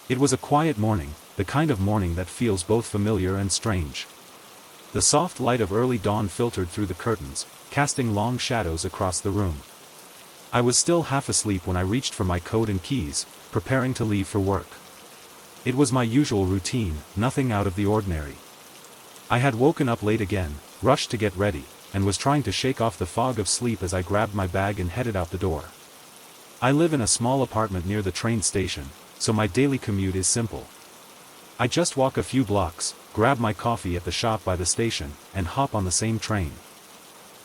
It was a quiet morning, the kind of morning that feels both familiar and strange. The soft light of early dawn filtered through the curtains, casting long shadows across the room. I was still half asleep when I reached for my coat and keys, preparing to leave for work. It was my usual routine, nothing out of the ordinary. I had woken up late again, rushed to get ready, and was trying to shake off the fog of sleep as I grabbed my bag and headed out the door. I live in a small apartment near the train station, so my daily commute is simple. I just walk a few blocks, grab my coffee at the shop by the station, and hop on the same train.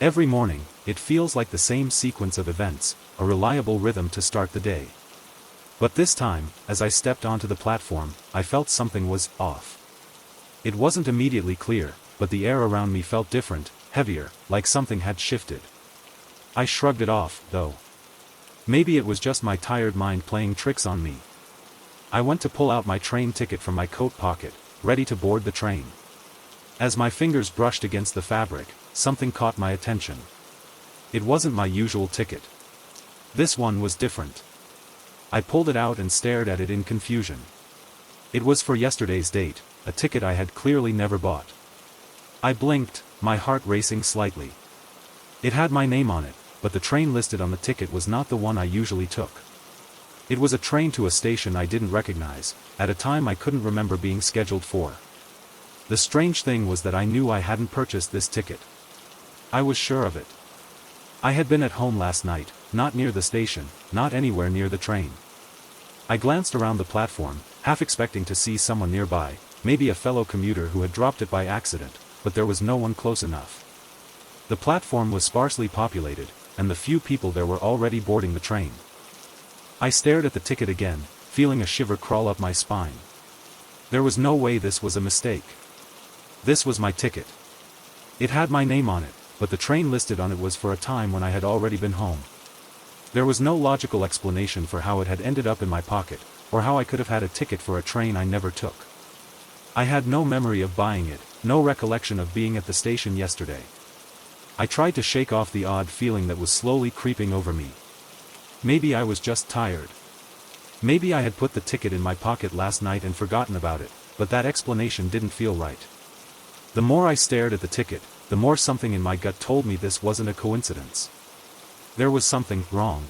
Every morning, it feels like the same sequence of events, a reliable rhythm to start the day. But this time, as I stepped onto the platform, I felt something was off. It wasn't immediately clear, but the air around me felt different, heavier, like something had shifted. I shrugged it off, though. Maybe it was just my tired mind playing tricks on me. I went to pull out my train ticket from my coat pocket, ready to board the train. As my fingers brushed against the fabric, something caught my attention. It wasn't my usual ticket. This one was different. I pulled it out and stared at it in confusion. It was for yesterday's date, a ticket I had clearly never bought. I blinked, my heart racing slightly. It had my name on it, but the train listed on the ticket was not the one I usually took. It was a train to a station I didn't recognize, at a time I couldn't remember being scheduled for. The strange thing was that I knew I hadn't purchased this ticket. I was sure of it. I had been at home last night, not near the station, not anywhere near the train. I glanced around the platform, half expecting to see someone nearby, maybe a fellow commuter who had dropped it by accident, but there was no one close enough. The platform was sparsely populated, and the few people there were already boarding the train. I stared at the ticket again, feeling a shiver crawl up my spine. There was no way this was a mistake. This was my ticket. It had my name on it, but the train listed on it was for a time when I had already been home. There was no logical explanation for how it had ended up in my pocket, or how I could have had a ticket for a train I never took. I had no memory of buying it, no recollection of being at the station yesterday. I tried to shake off the odd feeling that was slowly creeping over me. Maybe I was just tired. Maybe I had put the ticket in my pocket last night and forgotten about it, but that explanation didn't feel right. The more I stared at the ticket, the more something in my gut told me this wasn't a coincidence. There was something wrong.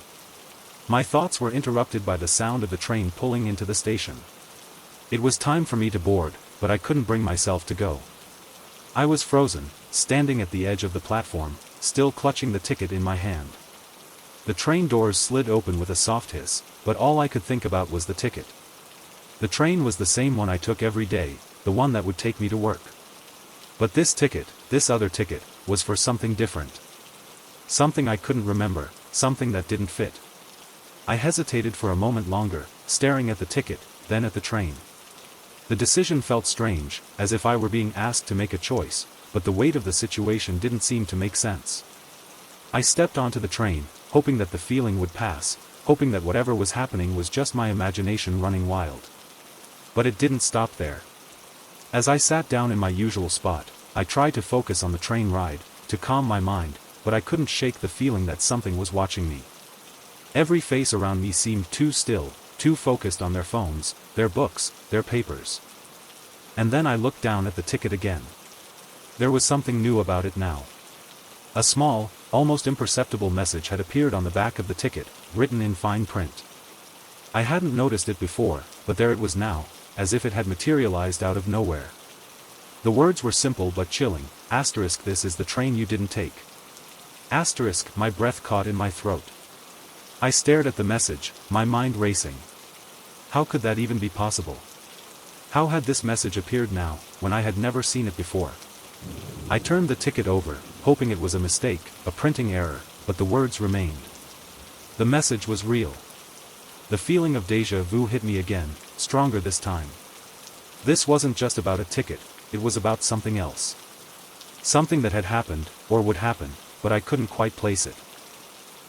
My thoughts were interrupted by the sound of the train pulling into the station. It was time for me to board, but I couldn't bring myself to go. I was frozen, standing at the edge of the platform, still clutching the ticket in my hand. The train doors slid open with a soft hiss, but all I could think about was the ticket. The train was the same one I took every day, the one that would take me to work. But this ticket, this other ticket, was for something different. Something I couldn't remember, something that didn't fit. I hesitated for a moment longer, staring at the ticket, then at the train. The decision felt strange, as if I were being asked to make a choice, but the weight of the situation didn't seem to make sense. I stepped onto the train, hoping that the feeling would pass, hoping that whatever was happening was just my imagination running wild. But it didn't stop there. As I sat down in my usual spot, I tried to focus on the train ride, to calm my mind, but I couldn't shake the feeling that something was watching me. Every face around me seemed too still, too focused on their phones, their books, their papers. And then I looked down at the ticket again. There was something new about it now. A small, almost imperceptible message had appeared on the back of the ticket, written in fine print. I hadn't noticed it before, but there it was now, as if it had materialized out of nowhere. The words were simple but chilling. Asterisk, this is the train you didn't take. Asterisk, my breath caught in my throat. I stared at the message, my mind racing. How could that even be possible? How had this message appeared now, when I had never seen it before? I turned the ticket over, hoping it was a mistake, a printing error, but the words remained. The message was real. The feeling of déjà vu hit me again, stronger this time. This wasn't just about a ticket, it was about something else. Something that had happened, or would happen, but I couldn't quite place it.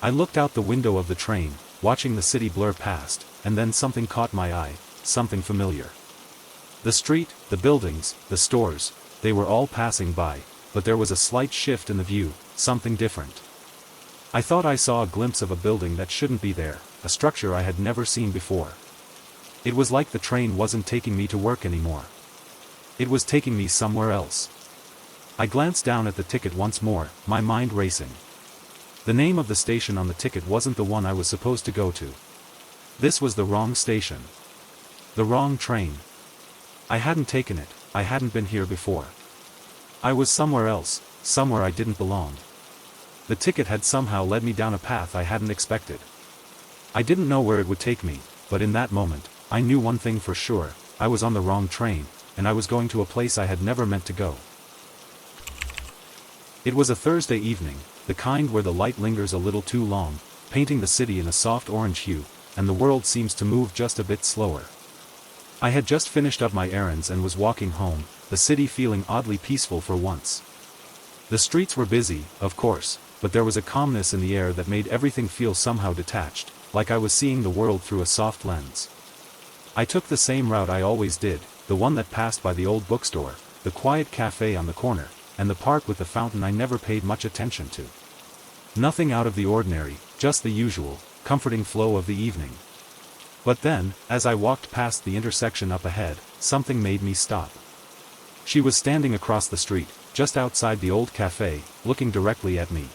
I looked out the window of the train, watching the city blur past, and then something caught my eye, something familiar. The street, the buildings, the stores, they were all passing by, but there was a slight shift in the view, something different. I thought I saw a glimpse of a building that shouldn't be there, a structure I had never seen before. It was like the train wasn't taking me to work anymore. It was taking me somewhere else. I glanced down at the ticket once more, my mind racing. The name of the station on the ticket wasn't the one I was supposed to go to. This was the wrong station. The wrong train. I hadn't taken it, I hadn't been here before. I was somewhere else, somewhere I didn't belong. The ticket had somehow led me down a path I hadn't expected. I didn't know where it would take me, but in that moment, I knew one thing for sure: I was on the wrong train, and I was going to a place I had never meant to go. It was a Thursday evening, the kind where the light lingers a little too long, painting the city in a soft orange hue, and the world seems to move just a bit slower. I had just finished up my errands and was walking home, the city feeling oddly peaceful for once. The streets were busy, of course, but there was a calmness in the air that made everything feel somehow detached, like I was seeing the world through a soft lens. I took the same route I always did, the one that passed by the old bookstore, the quiet cafe on the corner, and the park with the fountain I never paid much attention to. Nothing out of the ordinary, just the usual, comforting flow of the evening. But then, as I walked past the intersection up ahead, something made me stop. She was standing across the street, just outside the old cafe, looking directly at me.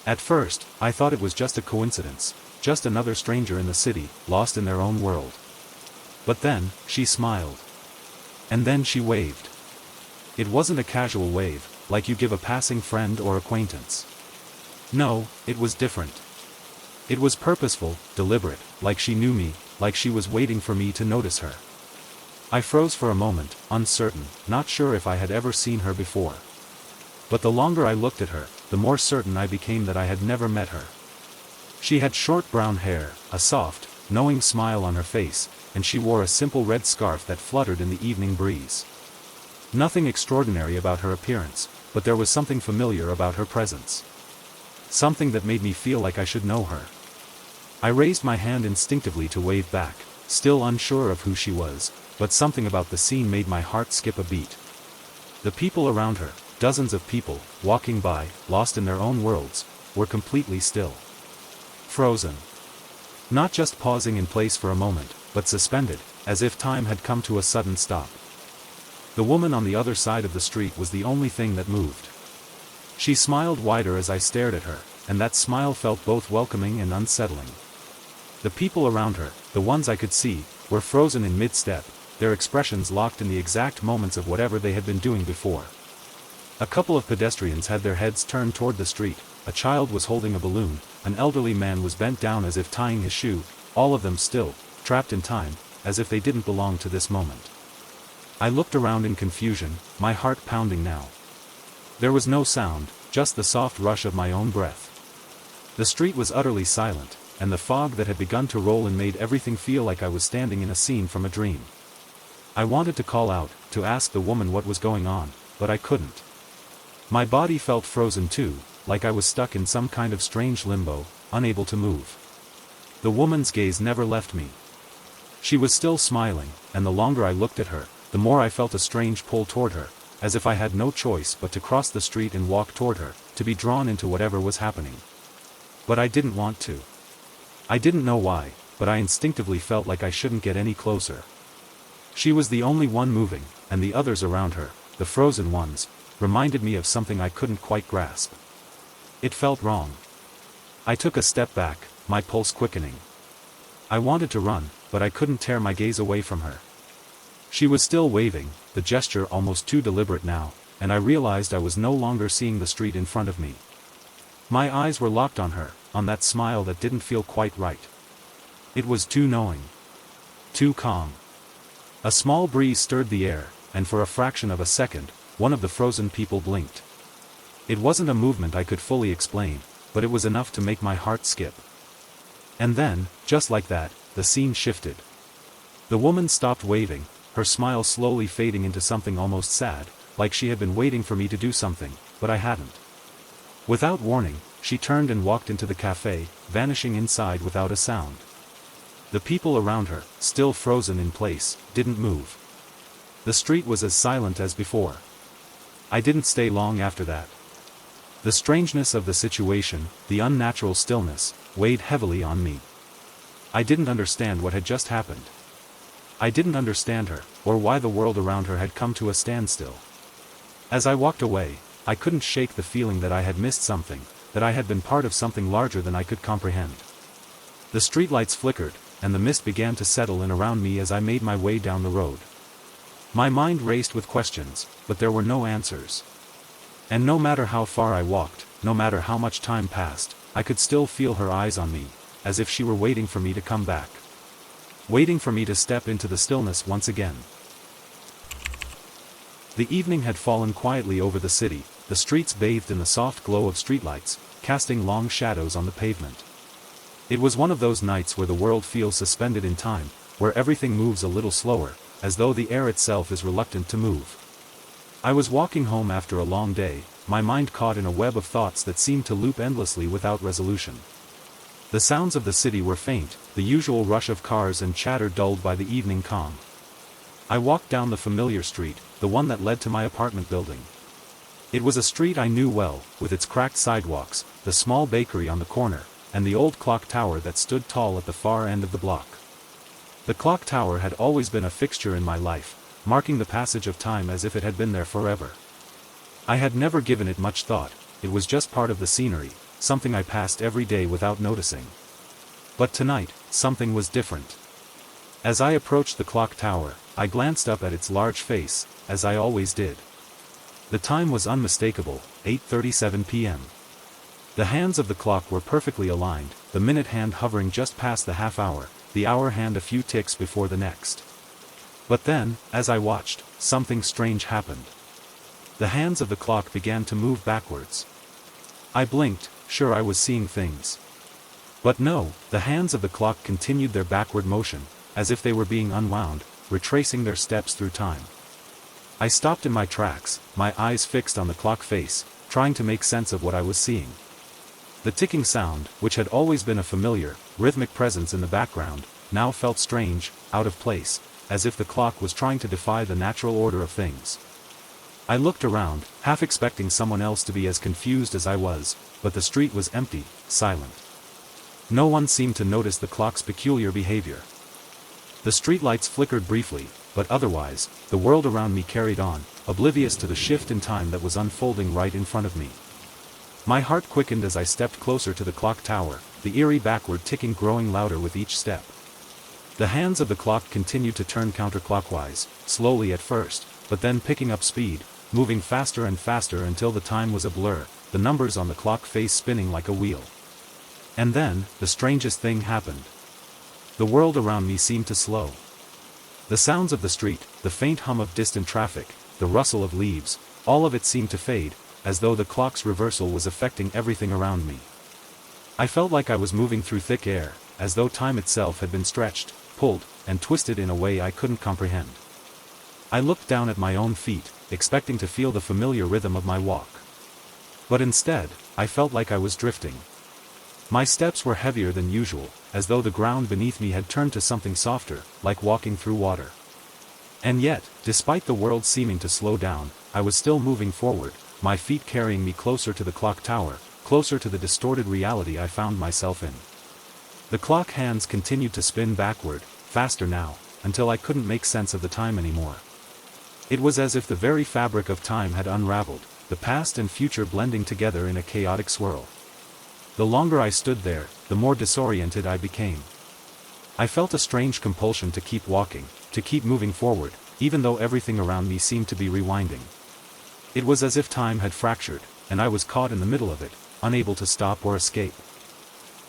At first, I thought it was just a coincidence, just another stranger in the city, lost in their own world. But then, she smiled. And then she waved. It wasn't a casual wave, like you give a passing friend or acquaintance. No, it was different. It was purposeful, deliberate, like she knew me, like she was waiting for me to notice her. I froze for a moment, uncertain, not sure if I had ever seen her before. But the longer I looked at her, the more certain I became that I had never met her. She had short brown hair, a soft, knowing smile on her face, and she wore a simple red scarf that fluttered in the evening breeze. Nothing extraordinary about her appearance, but there was something familiar about her presence. Something that made me feel like I should know her. I raised my hand instinctively to wave back, still unsure of who she was, but something about the scene made my heart skip a beat. The people around her, dozens of people, walking by, lost in their own worlds, were completely still. Frozen. Not just pausing in place for a moment, but suspended, as if time had come to a sudden stop. The woman on the other side of the street was the only thing that moved. She smiled wider as I stared at her, and that smile felt both welcoming and unsettling. The people around her, the ones I could see, were frozen in mid-step, their expressions locked in the exact moments of whatever they had been doing before. A couple of pedestrians had their heads turned toward the street, a child was holding a balloon, an elderly man was bent down as if tying his shoe, all of them still, trapped in time, as if they didn't belong to this moment. I looked around in confusion, my heart pounding now. There was no sound, just the soft rush of my own breath. The street was utterly silent, and the fog that had begun to roll in made everything feel like I was standing in a scene from a dream. I wanted to call out, to ask the woman what was going on, but I couldn't. My body felt frozen too, like I was stuck in some kind of strange limbo, unable to move. The woman's gaze never left me. She was still smiling, and the longer I looked at her, the more I felt a strange pull toward her, as if I had no choice but to cross the street and walk toward her, to be drawn into whatever was happening. But I didn't want to. I didn't know why, but I instinctively felt like I shouldn't get any closer. She was the only one moving, and the others around her, the frozen ones, reminded me of something I couldn't quite grasp. It felt wrong. I took a step back, my pulse quickening. I wanted to run, but I couldn't tear my gaze away from her. She was still waving, the gesture almost too deliberate now, and I realized I was no longer seeing the street in front of me. My eyes were locked on her, on that smile that didn't feel quite right. It was too knowing. Too calm. A small breeze stirred the air, and for a fraction of a second, one of the frozen people blinked. It wasn't a movement I could fully explain, but it was enough to make my heart skip. And then, just like that, the scene shifted. The woman stopped waving, her smile slowly fading into something almost sad, like she had been waiting for me to do something, but I hadn't. Without warning, she turned and walked into the cafe, vanishing inside without a sound. The people around her, still frozen in place, didn't move. The street was as silent as before. I didn't stay long after that. The strangeness of the situation, the unnatural stillness, weighed heavily on me. I didn't understand what had just happened. I didn't understand her, or why the world around her had come to a standstill. As I walked away, I couldn't shake the feeling that I had missed something, that I had been part of something larger than I could comprehend. The streetlights flickered, and the mist began to settle in around me as I made my way down the road. My mind raced with questions, but there were no answers. And no matter how far I walked, no matter how much time passed, I could still feel her eyes on me, as if she were waiting for me to come back. Waiting for me to step into the stillness once again. The evening had fallen quietly over the city, the streets bathed in the soft glow of streetlights, casting long shadows on the pavement. It was one of those nights where the world feels suspended in time, where everything moves a little slower, as though the air itself is reluctant to move. I was walking home after a long day, my mind caught in a web of thoughts that seemed to loop endlessly without resolution. The sounds of the city were faint, the usual rush of cars and chatter dulled by the evening calm. I walked down the familiar street, the one that led to my apartment building. It was a street I knew well, with its cracked sidewalks, the small bakery on the corner, and the old clock tower that stood tall at the far end of the block. The clock tower had always been a fixture in my life, marking the passage of time as if it had been there forever. I had never given it much thought, it was just part of the scenery, something I passed every day without noticing. But tonight, something was different. As I approached the clock tower, I glanced up at its large face, as I always did. The time was unmistakable, 8:37 p.m. The hands of the clock were perfectly aligned, the minute hand hovering just past the half hour, the hour hand a few ticks before the next. But then, as I watched, something strange happened. The hands of the clock began to move backwards. I blinked, sure I was seeing things. But no, the hands of the clock continued their backward motion, as if they were being unwound, retracing their steps through time. I stopped in my tracks, my eyes fixed on the clock face, trying to make sense of what I was seeing. The ticking sound, which had always been a familiar, rhythmic presence in the background, now felt strange, out of place, as if the clock was trying to defy the natural order of things. I looked around, half expecting someone else to be as confused as I was, but the street was empty, silent. No one seemed to notice the clock's peculiar behavior. The streetlights flickered briefly, but otherwise, the world around me carried on, oblivious to the shift in time that was unfolding right in front of me. My heart quickened as I stepped closer to the clock tower, the eerie backward ticking growing louder with each step. The hands of the clock continued to turn counterclockwise, slowly at first, but then picking up speed, moving faster and faster until the time was a blur, the numbers on the clock face spinning like a wheel. And then, the strangest thing happened. The world around me seemed to slow. The sounds of the street, the faint hum of distant traffic, the rustle of leaves, all of it seemed to fade, as though the clock's reversal was affecting everything around me. I felt like I was moving through thick air, as though time itself had been stretched, pulled, and twisted in a way I couldn't comprehend. I looked down at my own feet, expecting to feel the familiar rhythm of my walk. But instead, I felt like I was drifting. My steps were heavier than usual, as though the ground beneath me had turned to something softer, like walking through water. And yet, despite the world seeming to slow down, I was still moving forward, my feet carrying me closer to the clock tower, closer to the distorted reality I found myself in. The clock hands continued to spin backward, faster now, until I couldn't make sense of the time anymore. It was as if the very fabric of time had unraveled, the past and future blending together in a chaotic swirl. The longer I stood there, the more disoriented I became. I felt a strange compulsion to keep walking, to keep moving forward, even though everything around me seemed to be rewinding. It was as if time had fractured, and I was caught in the middle of it, unable to stop or escape.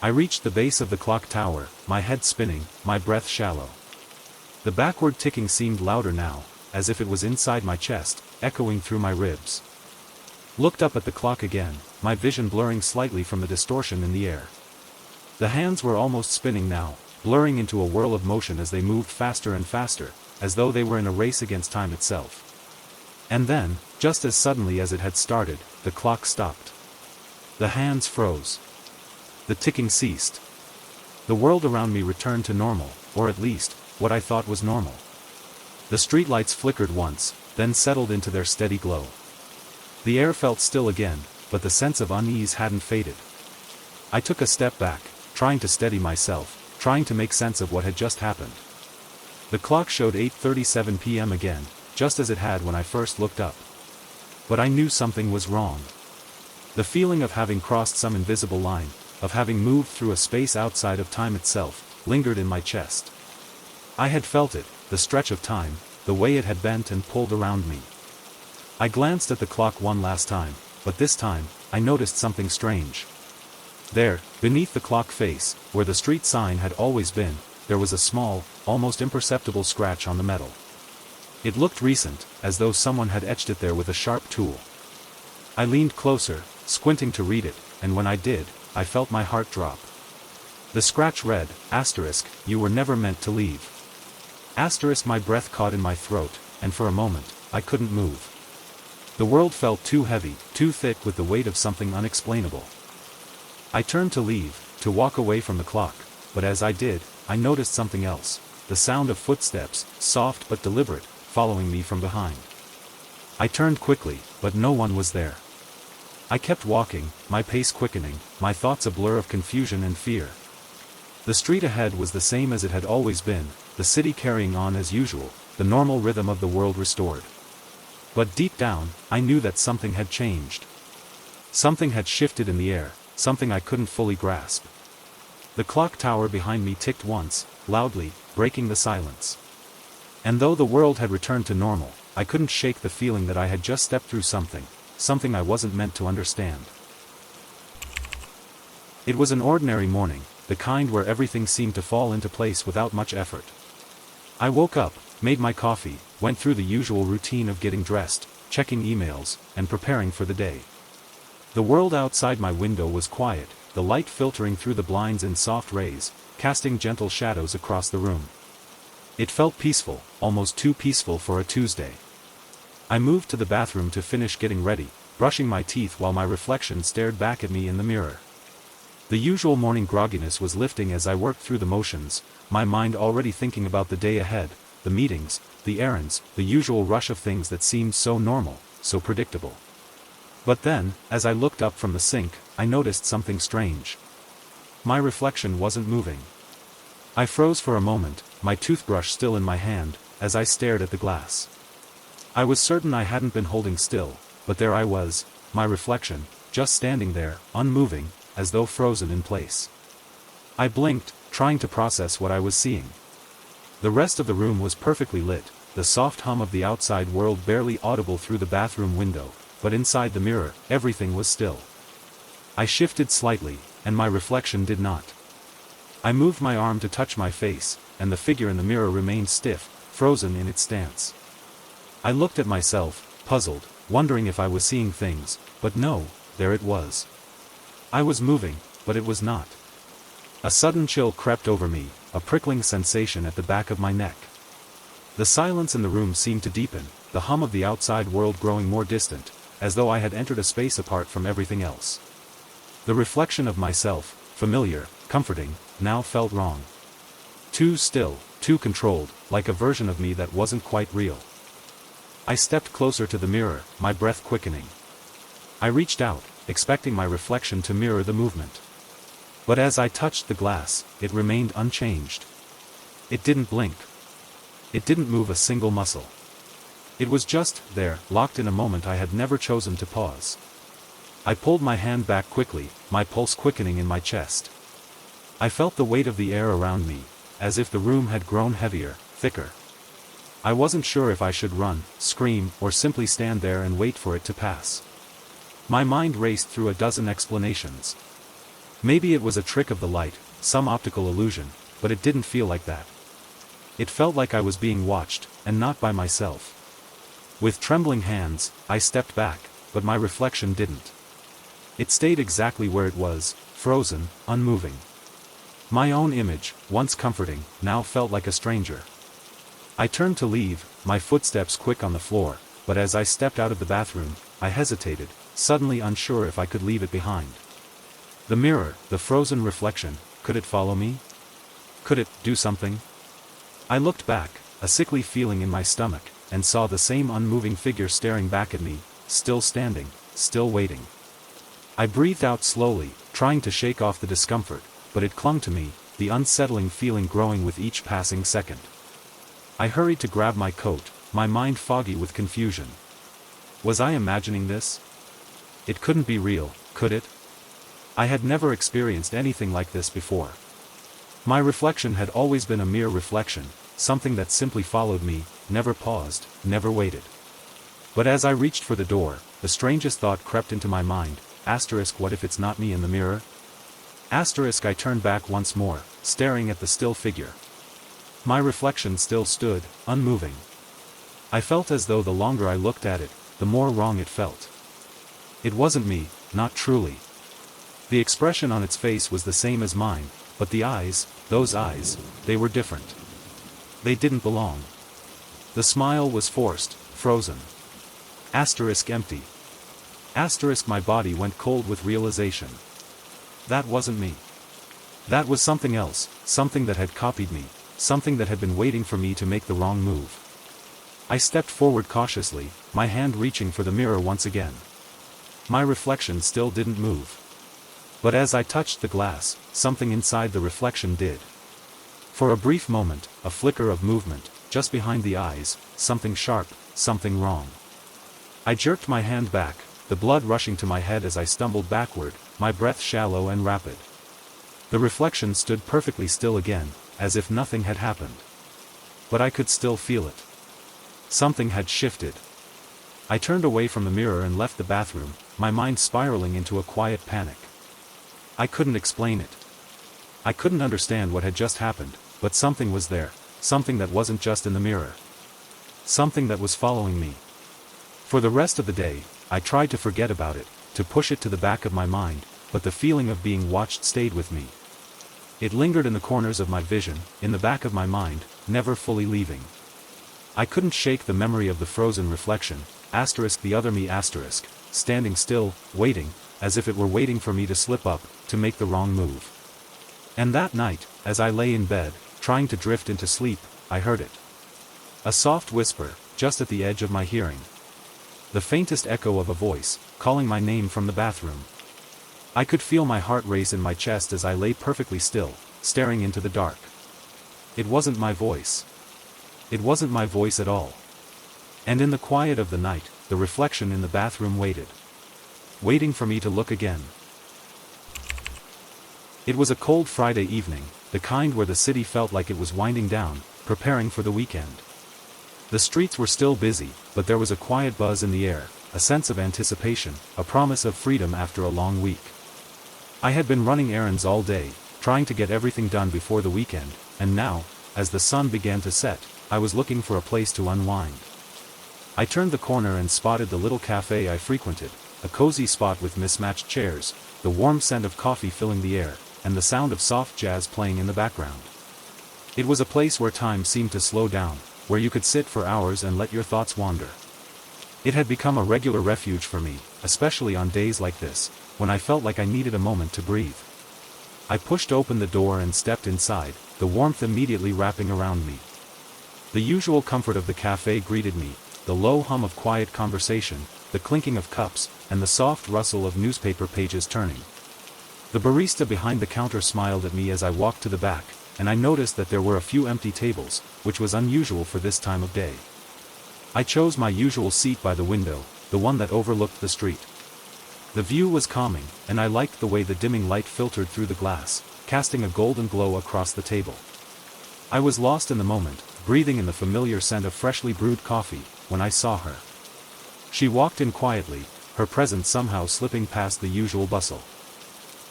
I reached the base of the clock tower, my head spinning, my breath shallow. The backward ticking seemed louder now, as if it was inside my chest, echoing through my ribs. Looked up at the clock again, my vision blurring slightly from the distortion in the air. The hands were almost spinning now, blurring into a whirl of motion as they moved faster and faster, as though they were in a race against time itself. And then, just as suddenly as it had started, the clock stopped. The hands froze. The ticking ceased. The world around me returned to normal, or at least, what I thought was normal. The streetlights flickered once, then settled into their steady glow. The air felt still again, but the sense of unease hadn't faded. I took a step back, trying to steady myself, trying to make sense of what had just happened. The clock showed 8:37 p.m. again, just as it had when I first looked up. But I knew something was wrong. The feeling of having crossed some invisible line, of having moved through a space outside of time itself, lingered in my chest. I had felt it, the stretch of time, the way it had bent and pulled around me. I glanced at the clock one last time, but this time, I noticed something strange. There, beneath the clock face, where the street sign had always been, there was a small, almost imperceptible scratch on the metal. It looked recent, as though someone had etched it there with a sharp tool. I leaned closer, squinting to read it, and when I did, I felt my heart drop. The scratch read, *, you were never meant to leave. *, my breath caught in my throat, and for a moment, I couldn't move. The world felt too heavy, too thick with the weight of something unexplainable. I turned to leave, to walk away from the clock, but as I did, I noticed something else, the sound of footsteps, soft but deliberate, following me from behind. I turned quickly, but no one was there. I kept walking, my pace quickening, my thoughts a blur of confusion and fear. The street ahead was the same as it had always been, the city carrying on as usual, the normal rhythm of the world restored. But deep down, I knew that something had changed. Something had shifted in the air, something I couldn't fully grasp. The clock tower behind me ticked once, loudly, breaking the silence. And though the world had returned to normal, I couldn't shake the feeling that I had just stepped through something I wasn't meant to understand. It was an ordinary morning, the kind where everything seemed to fall into place without much effort. I woke up, made my coffee, went through the usual routine of getting dressed, checking emails, and preparing for the day. The world outside my window was quiet, the light filtering through the blinds in soft rays, casting gentle shadows across the room. It felt peaceful, almost too peaceful for a Tuesday. I moved to the bathroom to finish getting ready, brushing my teeth while my reflection stared back at me in the mirror. The usual morning grogginess was lifting as I worked through the motions, my mind already thinking about the day ahead, the meetings, the errands, the usual rush of things that seemed so normal, so predictable. But then, as I looked up from the sink, I noticed something strange. My reflection wasn't moving. I froze for a moment, my toothbrush still in my hand, as I stared at the glass. I was certain I hadn't been holding still, but there I was, my reflection, just standing there, unmoving, as though frozen in place. I blinked, trying to process what I was seeing. The rest of the room was perfectly lit, the soft hum of the outside world barely audible through the bathroom window, but inside the mirror, everything was still. I shifted slightly, and my reflection did not. I moved my arm to touch my face, and the figure in the mirror remained stiff, frozen in its stance. I looked at myself, puzzled, wondering if I was seeing things, but no, there it was. I was moving, but it was not. A sudden chill crept over me, a prickling sensation at the back of my neck. The silence in the room seemed to deepen, the hum of the outside world growing more distant, as though I had entered a space apart from everything else. The reflection of myself, familiar, comforting, now felt wrong. Too still, too controlled, like a version of me that wasn't quite real. I stepped closer to the mirror, my breath quickening. I reached out, expecting my reflection to mirror the movement. But as I touched the glass, it remained unchanged. It didn't blink. It didn't move a single muscle. It was just there, locked in a moment I had never chosen to pause. I pulled my hand back quickly, my pulse quickening in my chest. I felt the weight of the air around me, as if the room had grown heavier, thicker. I wasn't sure if I should run, scream, or simply stand there and wait for it to pass. My mind raced through a dozen explanations. Maybe it was a trick of the light, some optical illusion, but it didn't feel like that. It felt like I was being watched, and not by myself. With trembling hands, I stepped back, but my reflection didn't. It stayed exactly where it was, frozen, unmoving. My own image, once comforting, now felt like a stranger. I turned to leave, my footsteps quick on the floor, but as I stepped out of the bathroom, I hesitated, suddenly unsure if I could leave it behind. The mirror, the frozen reflection, could it follow me? Could it do something? I looked back, a sickly feeling in my stomach, and saw the same unmoving figure staring back at me, still standing, still waiting. I breathed out slowly, trying to shake off the discomfort, but it clung to me, the unsettling feeling growing with each passing second. I hurried to grab my coat, my mind foggy with confusion. Was I imagining this? It couldn't be real, could it? I had never experienced anything like this before. My reflection had always been a mere reflection, something that simply followed me, never paused, never waited. But as I reached for the door, the strangest thought crept into my mind, what if it's not me in the mirror? I turned back once more, staring at the still figure. My reflection still stood, unmoving. I felt as though the longer I looked at it, the more wrong it felt. It wasn't me, not truly. The expression on its face was the same as mine, but the eyes, those eyes, they were different. They didn't belong. The smile was forced, frozen. Empty. My body went cold with realization. That wasn't me. That was something else, something that had copied me, something that had been waiting for me to make the wrong move. I stepped forward cautiously, my hand reaching for the mirror once again. My reflection still didn't move. But as I touched the glass, something inside the reflection did. For a brief moment, a flicker of movement, just behind the eyes, something sharp, something wrong. I jerked my hand back, the blood rushing to my head as I stumbled backward, my breath shallow and rapid. The reflection stood perfectly still again, as if nothing had happened. But I could still feel it. Something had shifted. I turned away from the mirror and left the bathroom, my mind spiraling into a quiet panic. I couldn't explain it. I couldn't understand what had just happened, but something was there, something that wasn't just in the mirror. Something that was following me. For the rest of the day, I tried to forget about it, to push it to the back of my mind, but the feeling of being watched stayed with me. It lingered in the corners of my vision, in the back of my mind, never fully leaving. I couldn't shake the memory of the frozen reflection, the other me standing still, waiting, as if it were waiting for me to slip up, to make the wrong move. And that night, as I lay in bed, trying to drift into sleep, I heard it. A soft whisper, just at the edge of my hearing. The faintest echo of a voice, calling my name from the bathroom. I could feel my heart race in my chest as I lay perfectly still, staring into the dark. It wasn't my voice. It wasn't my voice at all. And in the quiet of the night, the reflection in the bathroom waited. Waiting for me to look again. It was a cold Friday evening, the kind where the city felt like it was winding down, preparing for the weekend. The streets were still busy, but there was a quiet buzz in the air, a sense of anticipation, a promise of freedom after a long week. I had been running errands all day, trying to get everything done before the weekend, and now, as the sun began to set, I was looking for a place to unwind. I turned the corner and spotted the little cafe I frequented, a cozy spot with mismatched chairs, the warm scent of coffee filling the air, and the sound of soft jazz playing in the background. It was a place where time seemed to slow down, where you could sit for hours and let your thoughts wander. It had become a regular refuge for me, especially on days like this, when I felt like I needed a moment to breathe. I pushed open the door and stepped inside, the warmth immediately wrapping around me. The usual comfort of the cafe greeted me, the low hum of quiet conversation, the clinking of cups, and the soft rustle of newspaper pages turning. The barista behind the counter smiled at me as I walked to the back, and I noticed that there were a few empty tables, which was unusual for this time of day. I chose my usual seat by the window, the one that overlooked the street. The view was calming, and I liked the way the dimming light filtered through the glass, casting a golden glow across the table. I was lost in the moment, breathing in the familiar scent of freshly brewed coffee, when I saw her. She walked in quietly, her presence somehow slipping past the usual bustle.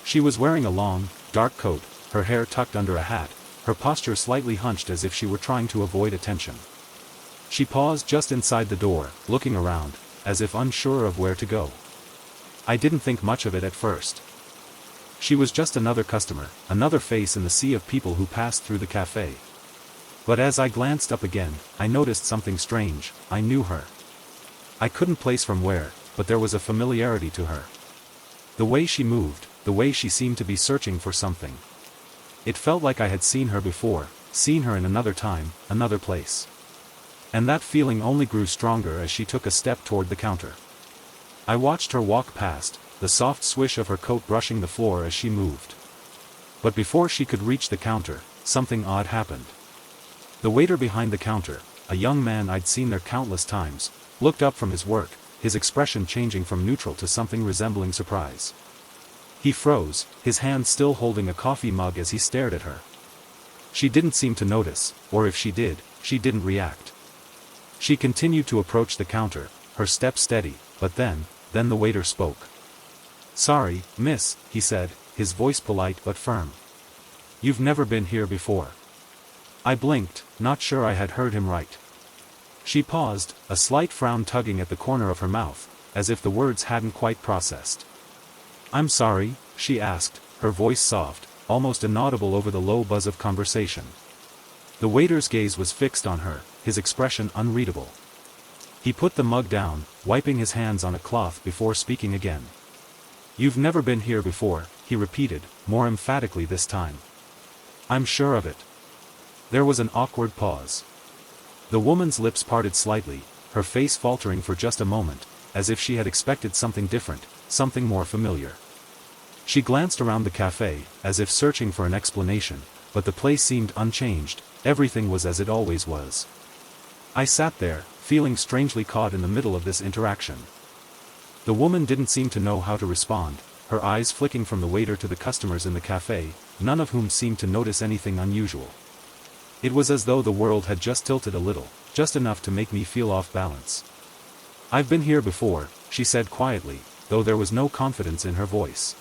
She was wearing a long, dark coat, her hair tucked under a hat, her posture slightly hunched as if she were trying to avoid attention. She paused just inside the door, looking around, as if unsure of where to go. I didn't think much of it at first. She was just another customer, another face in the sea of people who passed through the cafe. But as I glanced up again, I noticed something strange. I knew her. I couldn't place from where, but there was a familiarity to her. The way she moved, the way she seemed to be searching for something. It felt like I had seen her before, seen her in another time, another place. And that feeling only grew stronger as she took a step toward the counter. I watched her walk past, the soft swish of her coat brushing the floor as she moved. But before she could reach the counter, something odd happened. The waiter behind the counter, a young man I'd seen there countless times, looked up from his work, his expression changing from neutral to something resembling surprise. He froze, his hand still holding a coffee mug as he stared at her. She didn't seem to notice, or if she did, she didn't react. She continued to approach the counter, her step steady, but then the waiter spoke. "Sorry, miss," he said, his voice polite but firm. "You've never been here before." I blinked, not sure I had heard him right. She paused, a slight frown tugging at the corner of her mouth, as if the words hadn't quite processed. "I'm sorry," she asked, her voice soft, almost inaudible over the low buzz of conversation. The waiter's gaze was fixed on her, his expression unreadable. He put the mug down, wiping his hands on a cloth before speaking again. "You've never been here before," he repeated, more emphatically this time. "I'm sure of it." There was an awkward pause. The woman's lips parted slightly, her face faltering for just a moment, as if she had expected something different, something more familiar. She glanced around the cafe, as if searching for an explanation, but the place seemed unchanged, everything was as it always was. I sat there, feeling strangely caught in the middle of this interaction. The woman didn't seem to know how to respond, her eyes flicking from the waiter to the customers in the cafe, none of whom seemed to notice anything unusual. It was as though the world had just tilted a little, just enough to make me feel off balance. "I've been here before," she said quietly, though there was no confidence in her voice.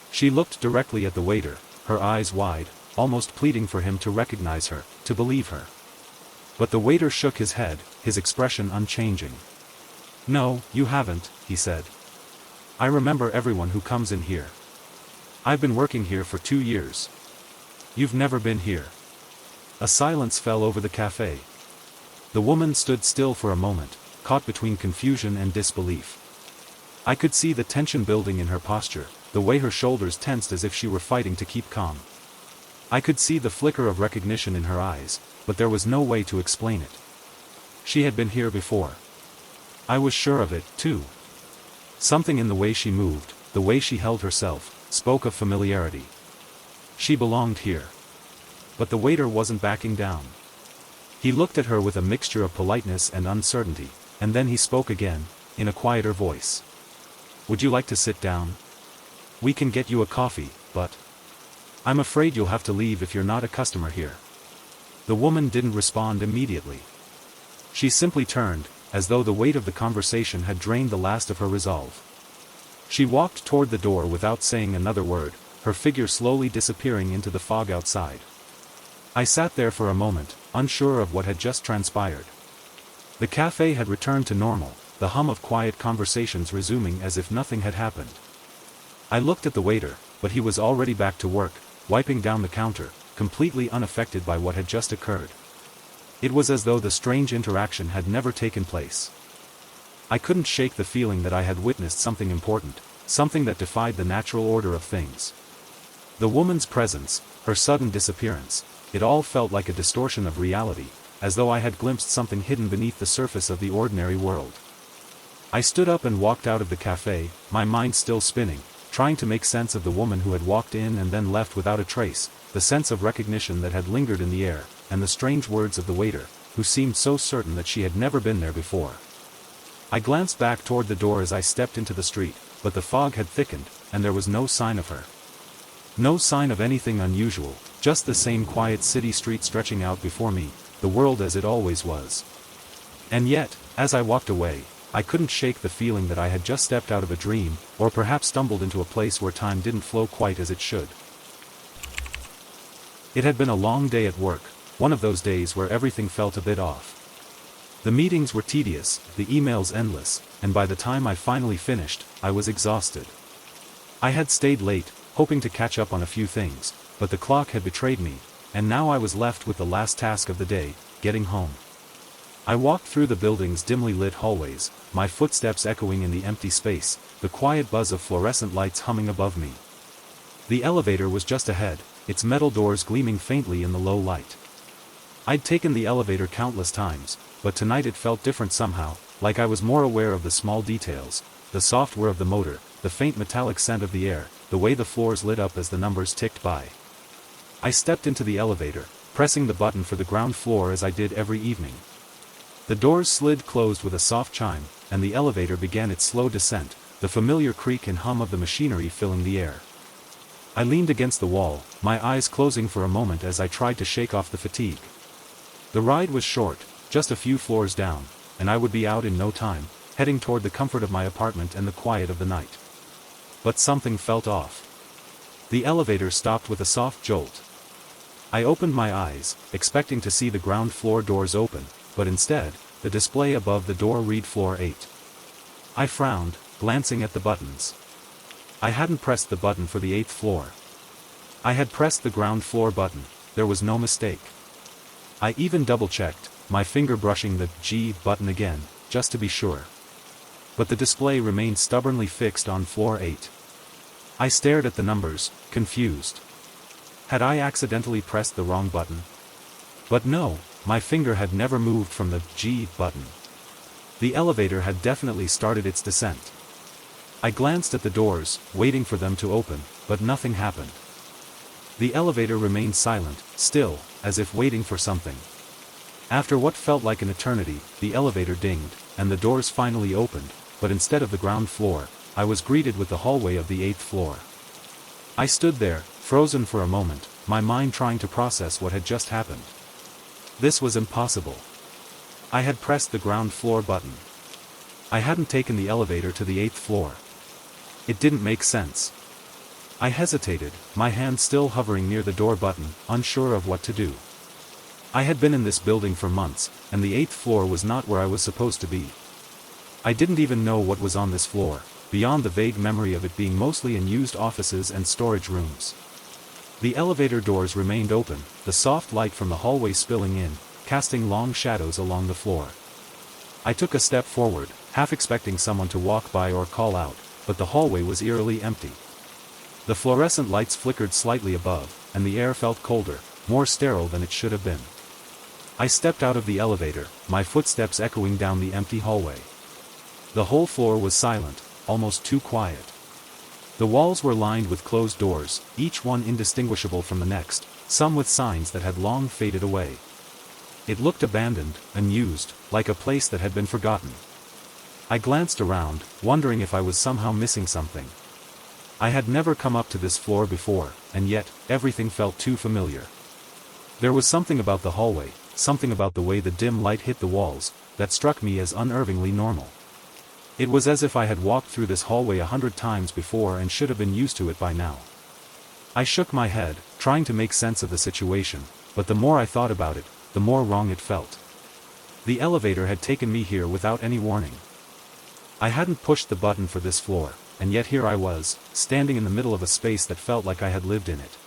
She looked directly at the waiter, her eyes wide, almost pleading for him to recognize her, to believe her. But the waiter shook his head, his expression unchanging. "No, you haven't," he said. "I remember everyone who comes in here. I've been working here for 2 years. You've never been here." A silence fell over the cafe. The woman stood still for a moment, caught between confusion and disbelief. I could see the tension building in her posture, the way her shoulders tensed as if she were fighting to keep calm. I could see the flicker of recognition in her eyes, but there was no way to explain it. She had been here before. I was sure of it, too. Something in the way she moved, the way she held herself, spoke of familiarity. She belonged here. But the waiter wasn't backing down. He looked at her with a mixture of politeness and uncertainty, and then he spoke again, in a quieter voice. "Would you like to sit down? We can get you a coffee, but I'm afraid you'll have to leave if you're not a customer here." The woman didn't respond immediately. She simply turned, as though the weight of the conversation had drained the last of her resolve. She walked toward the door without saying another word, her figure slowly disappearing into the fog outside. I sat there for a moment, unsure of what had just transpired. The cafe had returned to normal, the hum of quiet conversations resuming as if nothing had happened. I looked at the waiter, but he was already back to work, wiping down the counter, completely unaffected by what had just occurred. It was as though the strange interaction had never taken place. I couldn't shake the feeling that I had witnessed something important, something that defied the natural order of things. The woman's presence, her sudden disappearance, it all felt like a distortion of reality, as though I had glimpsed something hidden beneath the surface of the ordinary world. I stood up and walked out of the cafe, my mind still spinning, trying to make sense of the woman who had walked in and then left without a trace, the sense of recognition that had lingered in the air, and the strange words of the waiter, who seemed so certain that she had never been there before. I glanced back toward the door as I stepped into the street, but the fog had thickened, and there was no sign of her. No sign of anything unusual, just the same quiet city street stretching out before me, the world as it always was. And yet, as I walked away, I couldn't shake the feeling that I had just stepped out of a dream, or perhaps stumbled into a place where time didn't flow quite as it should. It had been a long day at work, one of those days where everything felt a bit off. The meetings were tedious, the emails endless, and by the time I finally finished, I was exhausted. I had stayed late, hoping to catch up on a few things, but the clock had betrayed me, and now I was left with the last task of the day, getting home. I walked through the building's dimly lit hallways, my footsteps echoing in the empty space, the quiet buzz of fluorescent lights humming above me. The elevator was just ahead, its metal doors gleaming faintly in the low light. I'd taken the elevator countless times, but tonight it felt different somehow, like I was more aware of the small details, the soft whir of the motor, the faint metallic scent of the air, the way the floors lit up as the numbers ticked by. I stepped into the elevator, pressing the button for the ground floor as I did every evening. The doors slid closed with a soft chime, and the elevator began its slow descent, the familiar creak and hum of the machinery filling the air. I leaned against the wall, my eyes closing for a moment as I tried to shake off the fatigue. The ride was short, just a few floors down, and I would be out in no time, heading toward the comfort of my apartment and the quiet of the night. But something felt off. The elevator stopped with a soft jolt. I opened my eyes, expecting to see the ground floor doors open, but instead, the display above the door read Floor 8. I frowned, glancing at the buttons. I hadn't pressed the button for the 8th floor. I had pressed the ground floor button, there was no mistake. I even double-checked, my finger brushing the G button again, just to be sure. But the display remained stubbornly fixed on Floor 8. I stared at the numbers, confused. Had I accidentally pressed the wrong button? But no, my finger had never moved from the G button. The elevator had definitely started its descent. I glanced at the doors, waiting for them to open, but nothing happened. The elevator remained silent, still, as if waiting for something. After what felt like an eternity, the elevator dinged, and the doors finally opened, but instead of the ground floor, I was greeted with the hallway of the 8th floor. I stood there, frozen for a moment, my mind trying to process what had just happened. This was impossible. I had pressed the ground floor button. I hadn't taken the elevator to the 8th floor. It didn't make sense. I hesitated, my hand still hovering near the door button, unsure of what to do. I had been in this building for months, and the 8th floor was not where I was supposed to be. I didn't even know what was on this floor, beyond the vague memory of it being mostly unused offices and storage rooms. The elevator doors remained open, the soft light from the hallway spilling in, casting long shadows along the floor. I took a step forward, half expecting someone to walk by or call out, but the hallway was eerily empty. The fluorescent lights flickered slightly above, and the air felt colder, more sterile than it should have been. I stepped out of the elevator, my footsteps echoing down the empty hallway. The whole floor was silent, almost too quiet. The walls were lined with closed doors, each one indistinguishable from the next, some with signs that had long faded away. It looked abandoned, unused, like a place that had been forgotten. I glanced around, wondering if I was somehow missing something. I had never come up to this floor before, and yet, everything felt too familiar. There was something about the hallway, something about the way the dim light hit the walls, that struck me as unnervingly normal. It was as if I had walked through this hallway 100 times before and should have been used to it by now. I shook my head, trying to make sense of the situation, but the more I thought about it, the more wrong it felt. The elevator had taken me here without any warning. I hadn't pushed the button for this floor, and yet here I was, standing in the middle of a space that felt like I had lived in it.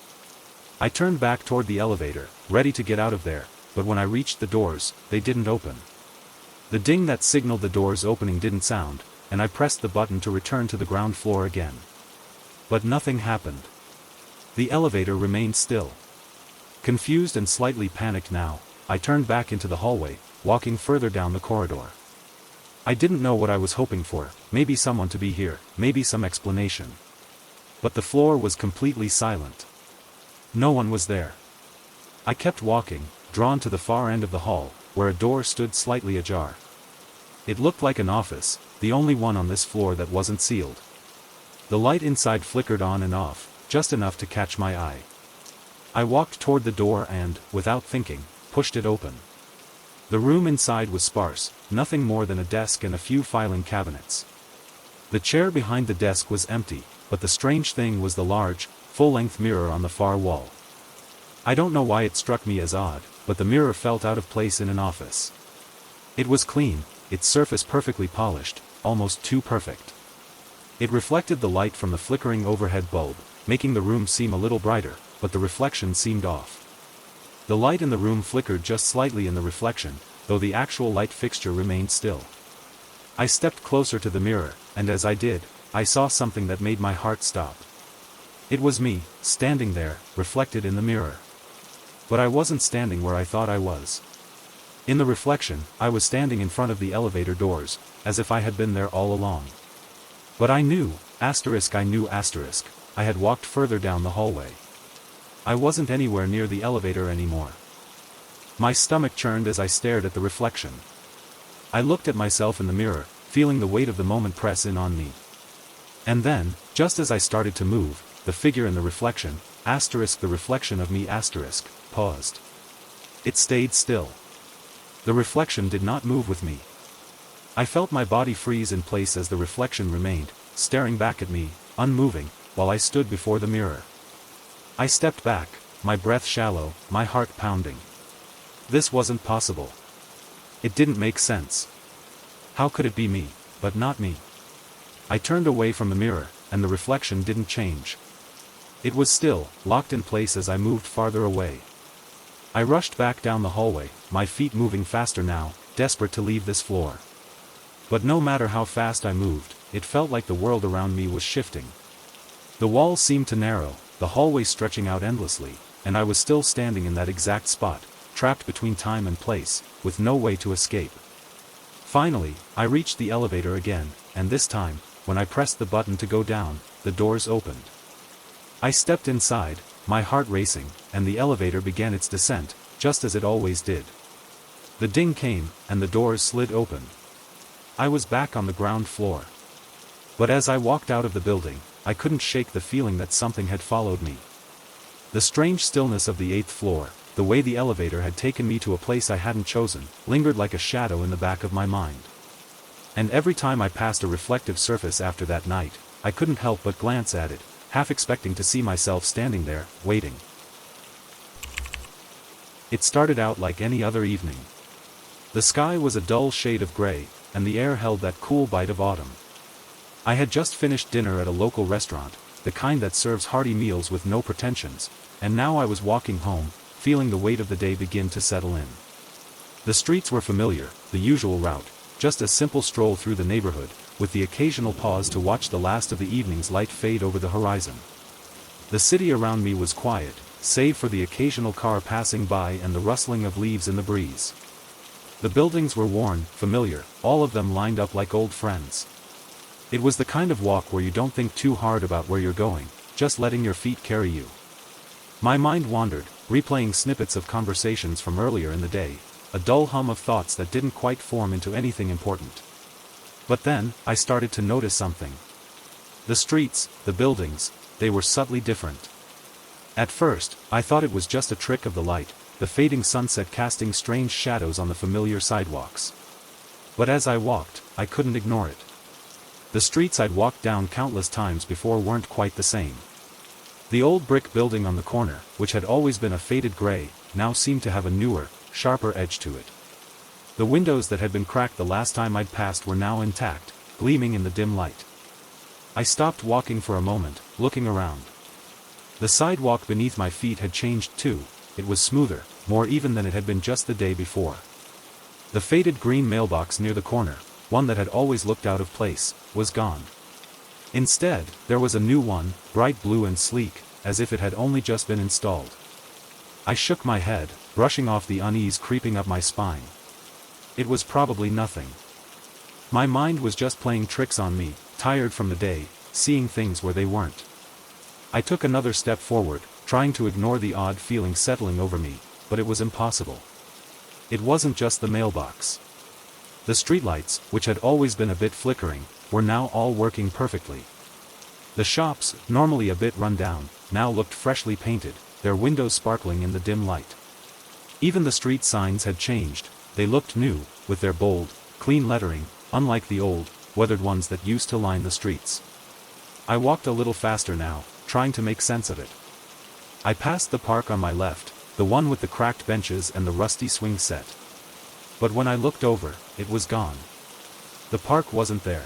I turned back toward the elevator, ready to get out of there, but when I reached the doors, they didn't open. The ding that signaled the doors opening didn't sound, and I pressed the button to return to the ground floor again. But nothing happened. The elevator remained still. Confused and slightly panicked now, I turned back into the hallway, walking further down the corridor. I didn't know what I was hoping for, maybe someone to be here, maybe some explanation. But the floor was completely silent. No one was there. I kept walking, drawn to the far end of the hall, where a door stood slightly ajar. It looked like an office, the only one on this floor that wasn't sealed. The light inside flickered on and off, just enough to catch my eye. I walked toward the door and, without thinking, pushed it open. The room inside was sparse, nothing more than a desk and a few filing cabinets. The chair behind the desk was empty, but the strange thing was the large, full-length mirror on the far wall. I don't know why it struck me as odd, but the mirror felt out of place in an office. It was clean, its surface perfectly polished, almost too perfect. It reflected the light from the flickering overhead bulb, making the room seem a little brighter, but the reflection seemed off. The light in the room flickered just slightly in the reflection, though the actual light fixture remained still. I stepped closer to the mirror, and as I did, I saw something that made my heart stop. It was me, standing there, reflected in the mirror. But I wasn't standing where I thought I was. In the reflection, I was standing in front of the elevator doors, as if I had been there all along. But I knew, I had walked further down the hallway. I wasn't anywhere near the elevator anymore. My stomach churned as I stared at the reflection. I looked at myself in the mirror, feeling the weight of the moment press in on me. And then, just as I started to move, the figure in the reflection, the reflection of me paused. It stayed still. The reflection did not move with me. I felt my body freeze in place as the reflection remained, staring back at me, unmoving, while I stood before the mirror. I stepped back, my breath shallow, my heart pounding. This wasn't possible. It didn't make sense. How could it be me, but not me? I turned away from the mirror, and the reflection didn't change. It was still, locked in place as I moved farther away. I rushed back down the hallway, my feet moving faster now, desperate to leave this floor. But no matter how fast I moved, it felt like the world around me was shifting. The walls seemed to narrow, the hallway stretching out endlessly, and I was still standing in that exact spot, trapped between time and place, with no way to escape. Finally, I reached the elevator again, and this time, when I pressed the button to go down, the doors opened. I stepped inside, my heart racing, and the elevator began its descent, just as it always did. The ding came, and the doors slid open. I was back on the ground floor. But as I walked out of the building, I couldn't shake the feeling that something had followed me. The strange stillness of the 8th floor, the way the elevator had taken me to a place I hadn't chosen, lingered like a shadow in the back of my mind. And every time I passed a reflective surface after that night, I couldn't help but glance at it, half expecting to see myself standing there, waiting. It started out like any other evening. The sky was a dull shade of gray, and the air held that cool bite of autumn. I had just finished dinner at a local restaurant, the kind that serves hearty meals with no pretensions, and now I was walking home, feeling the weight of the day begin to settle in. The streets were familiar, the usual route, just a simple stroll through the neighborhood, with the occasional pause to watch the last of the evening's light fade over the horizon. The city around me was quiet, save for the occasional car passing by and the rustling of leaves in the breeze. The buildings were worn, familiar, all of them lined up like old friends. It was the kind of walk where you don't think too hard about where you're going, just letting your feet carry you. My mind wandered, replaying snippets of conversations from earlier in the day, a dull hum of thoughts that didn't quite form into anything important. But then, I started to notice something. The streets, the buildings, they were subtly different. At first, I thought it was just a trick of the light, the fading sunset casting strange shadows on the familiar sidewalks. But as I walked, I couldn't ignore it. The streets I'd walked down countless times before weren't quite the same. The old brick building on the corner, which had always been a faded gray, now seemed to have a newer, sharper edge to it. The windows that had been cracked the last time I'd passed were now intact, gleaming in the dim light. I stopped walking for a moment, looking around. The sidewalk beneath my feet had changed too, it was smoother, more even than it had been just the day before. The faded green mailbox near the corner, one that had always looked out of place, was gone. Instead, there was a new one, bright blue and sleek, as if it had only just been installed. I shook my head, brushing off the unease creeping up my spine. It was probably nothing. My mind was just playing tricks on me, tired from the day, seeing things where they weren't. I took another step forward, trying to ignore the odd feeling settling over me, but it was impossible. It wasn't just the mailbox. The streetlights, which had always been a bit flickering, were now all working perfectly. The shops, normally a bit run down, now looked freshly painted, their windows sparkling in the dim light. Even the street signs had changed, they looked new, with their bold, clean lettering, unlike the old, weathered ones that used to line the streets. I walked a little faster now, trying to make sense of it. I passed the park on my left, the one with the cracked benches and the rusty swing set. But when I looked over, it was gone. The park wasn't there.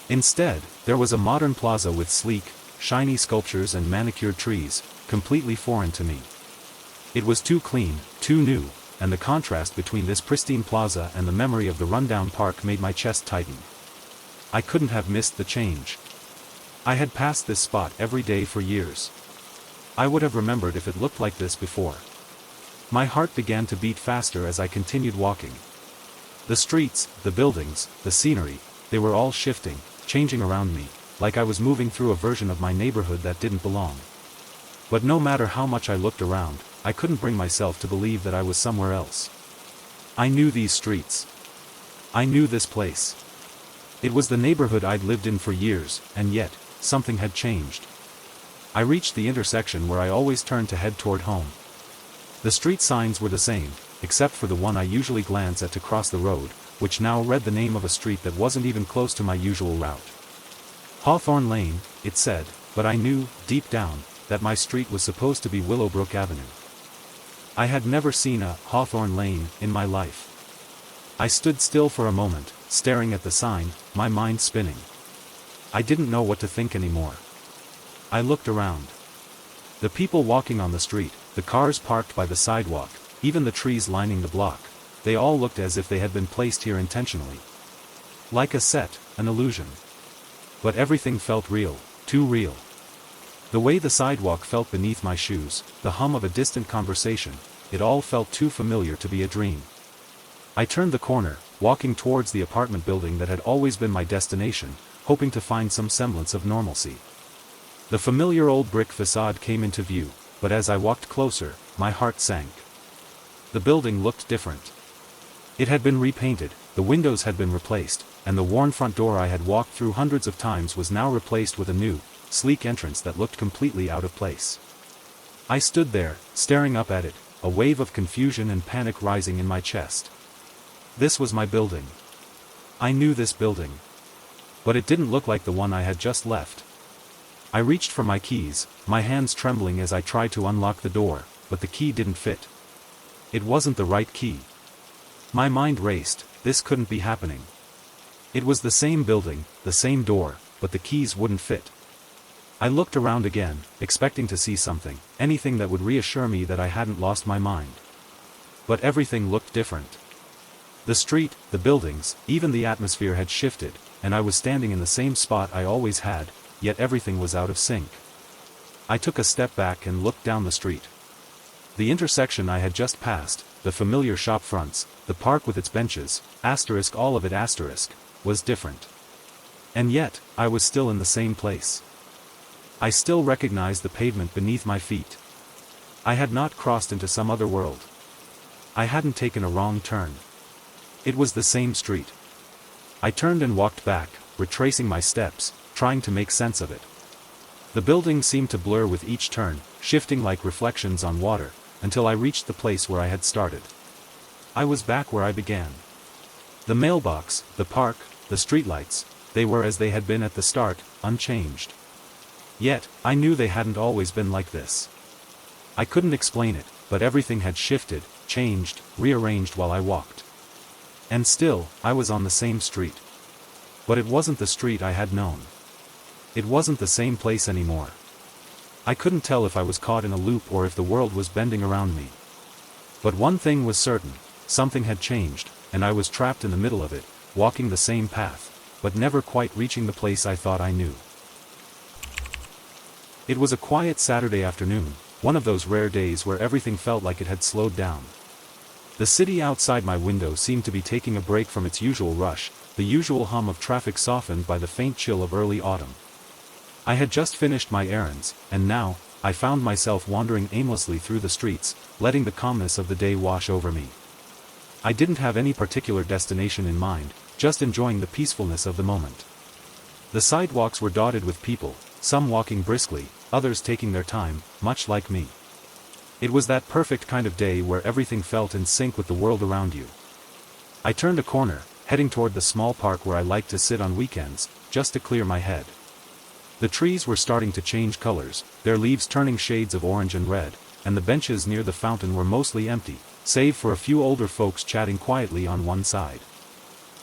Instead, there was a modern plaza with sleek, shiny sculptures and manicured trees, completely foreign to me. It was too clean, too new, and the contrast between this pristine plaza and the memory of the rundown park made my chest tighten. I couldn't have missed the change. I had passed this spot every day for years. I would have remembered if it looked like this before. My heart began to beat faster as I continued walking. The streets, the buildings, the scenery, they were all shifting, changing around me, like I was moving through a version of my neighborhood that didn't belong. But no matter how much I looked around, I couldn't bring myself to believe that I was somewhere else. I knew these streets. I knew this place. It was the neighborhood I'd lived in for years, and yet, something had changed. I reached the intersection where I always turned to head toward home. The street signs were the same, except for the one I usually glance at to cross the road, which now read the name of a street that wasn't even close to my usual route. Hawthorne Lane, it said, but I knew, deep down, that my street was supposed to be Willowbrook Avenue. I had never seen a Hawthorne Lane in my life. I stood still for a moment, staring at the sign, my mind spinning. I didn't know what to think anymore. I looked around. The people walking on the street, the cars parked by the sidewalk, even the trees lining the block, they all looked as if they had been placed here intentionally. Like a set, an illusion. But everything felt real, too real. The way the sidewalk felt beneath my shoes, the hum of a distant conversation, it all felt too familiar to be a dream. I turned the corner, walking towards the apartment building that had always been my destination, hoping to find some semblance of normalcy. The familiar old brick facade came into view, but as I walked closer, my heart sank. The building looked different. It had been repainted, the windows had been replaced, and the worn front door I had walked through hundreds of times was now replaced with a new, sleek entrance that looked completely out of place. I stood there, staring up at it, a wave of confusion and panic rising in my chest. This was my building. I knew this building. But it didn't look like the one I had just left. I reached for my keys, my hands trembling as I tried to unlock the door, but the key didn't fit. It wasn't the right key. My mind raced, this couldn't be happening. It was the same building, the same door, but the keys wouldn't fit. I looked around again, expecting to see something, anything that would reassure me that I hadn't lost my mind. But everything looked different. The street, the buildings, even the atmosphere had shifted, and I was standing in the same spot I always had, yet everything was out of sync. I took a step back and looked down the street. The intersection I had just passed, the familiar shop fronts, the park with its benches, asterisk all of it asterisk, was different. And yet, I was still in the same place. I still recognized the pavement beneath my feet. I had not crossed into some other world. I hadn't taken a wrong turn. It was the same street. I turned and walked back, retracing my steps, trying to make sense of it. The building seemed to blur with each turn, shifting like reflections on water, until I reached the place where I had started. I was back where I began. The mailbox, the park, the streetlights, they were as they had been at the start, unchanged. Yet, I knew they hadn't always been like this. I couldn't explain it, but everything had shifted, changed, rearranged while I walked. And still, I was on the same street. But it wasn't the street I had known. It wasn't the same place anymore. I couldn't tell if I was caught in a loop or if the world was bending around me. But one thing was certain, something had changed, and I was trapped in the middle of it, walking the same path, but never quite reaching the place I thought I knew. It was a quiet Saturday afternoon, one of those rare days where everything felt like it had slowed down. The city outside my window seemed to be taking a break from its usual rush, the usual hum of traffic softened by the faint chill of early autumn. I had just finished my errands, and now, I found myself wandering aimlessly through the streets, letting the calmness of the day wash over me. I didn't have any particular destination in mind, just enjoying the peacefulness of the moment. The sidewalks were dotted with people, some walking briskly, others taking their time, much like me. It was that perfect kind of day where everything felt in sync with the world around you. I turned a corner, heading toward the small park where I liked to sit on weekends, just to clear my head. The trees were starting to change colors, their leaves turning shades of orange and red, and the benches near the fountain were mostly empty, save for a few older folks chatting quietly on one side.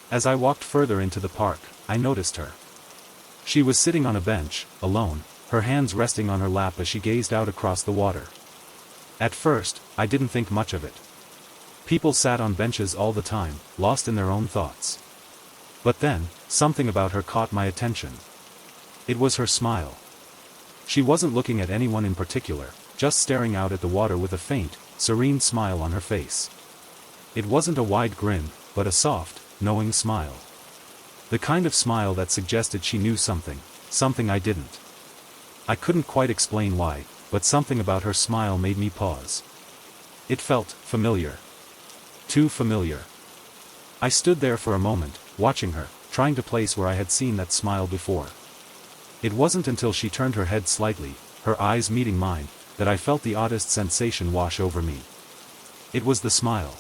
As I walked further into the park, I noticed her. She was sitting on a bench, alone, her hands resting on her lap as she gazed out across the water. At first, I didn't think much of it. People sat on benches all the time, lost in their own thoughts. But then, something about her caught my attention. It was her smile. She wasn't looking at anyone in particular, just staring out at the water with a faint, serene smile on her face. It wasn't a wide grin, but a soft, knowing smile. The kind of smile that suggested she knew something I didn't. I couldn't quite explain why, but something about her smile made me pause. It felt familiar. Too familiar. I stood there for a moment, watching her, trying to place where I had seen that smile before. It wasn't until she turned her head slightly, her eyes meeting mine, that I felt the oddest sensation wash over me. It was the smile.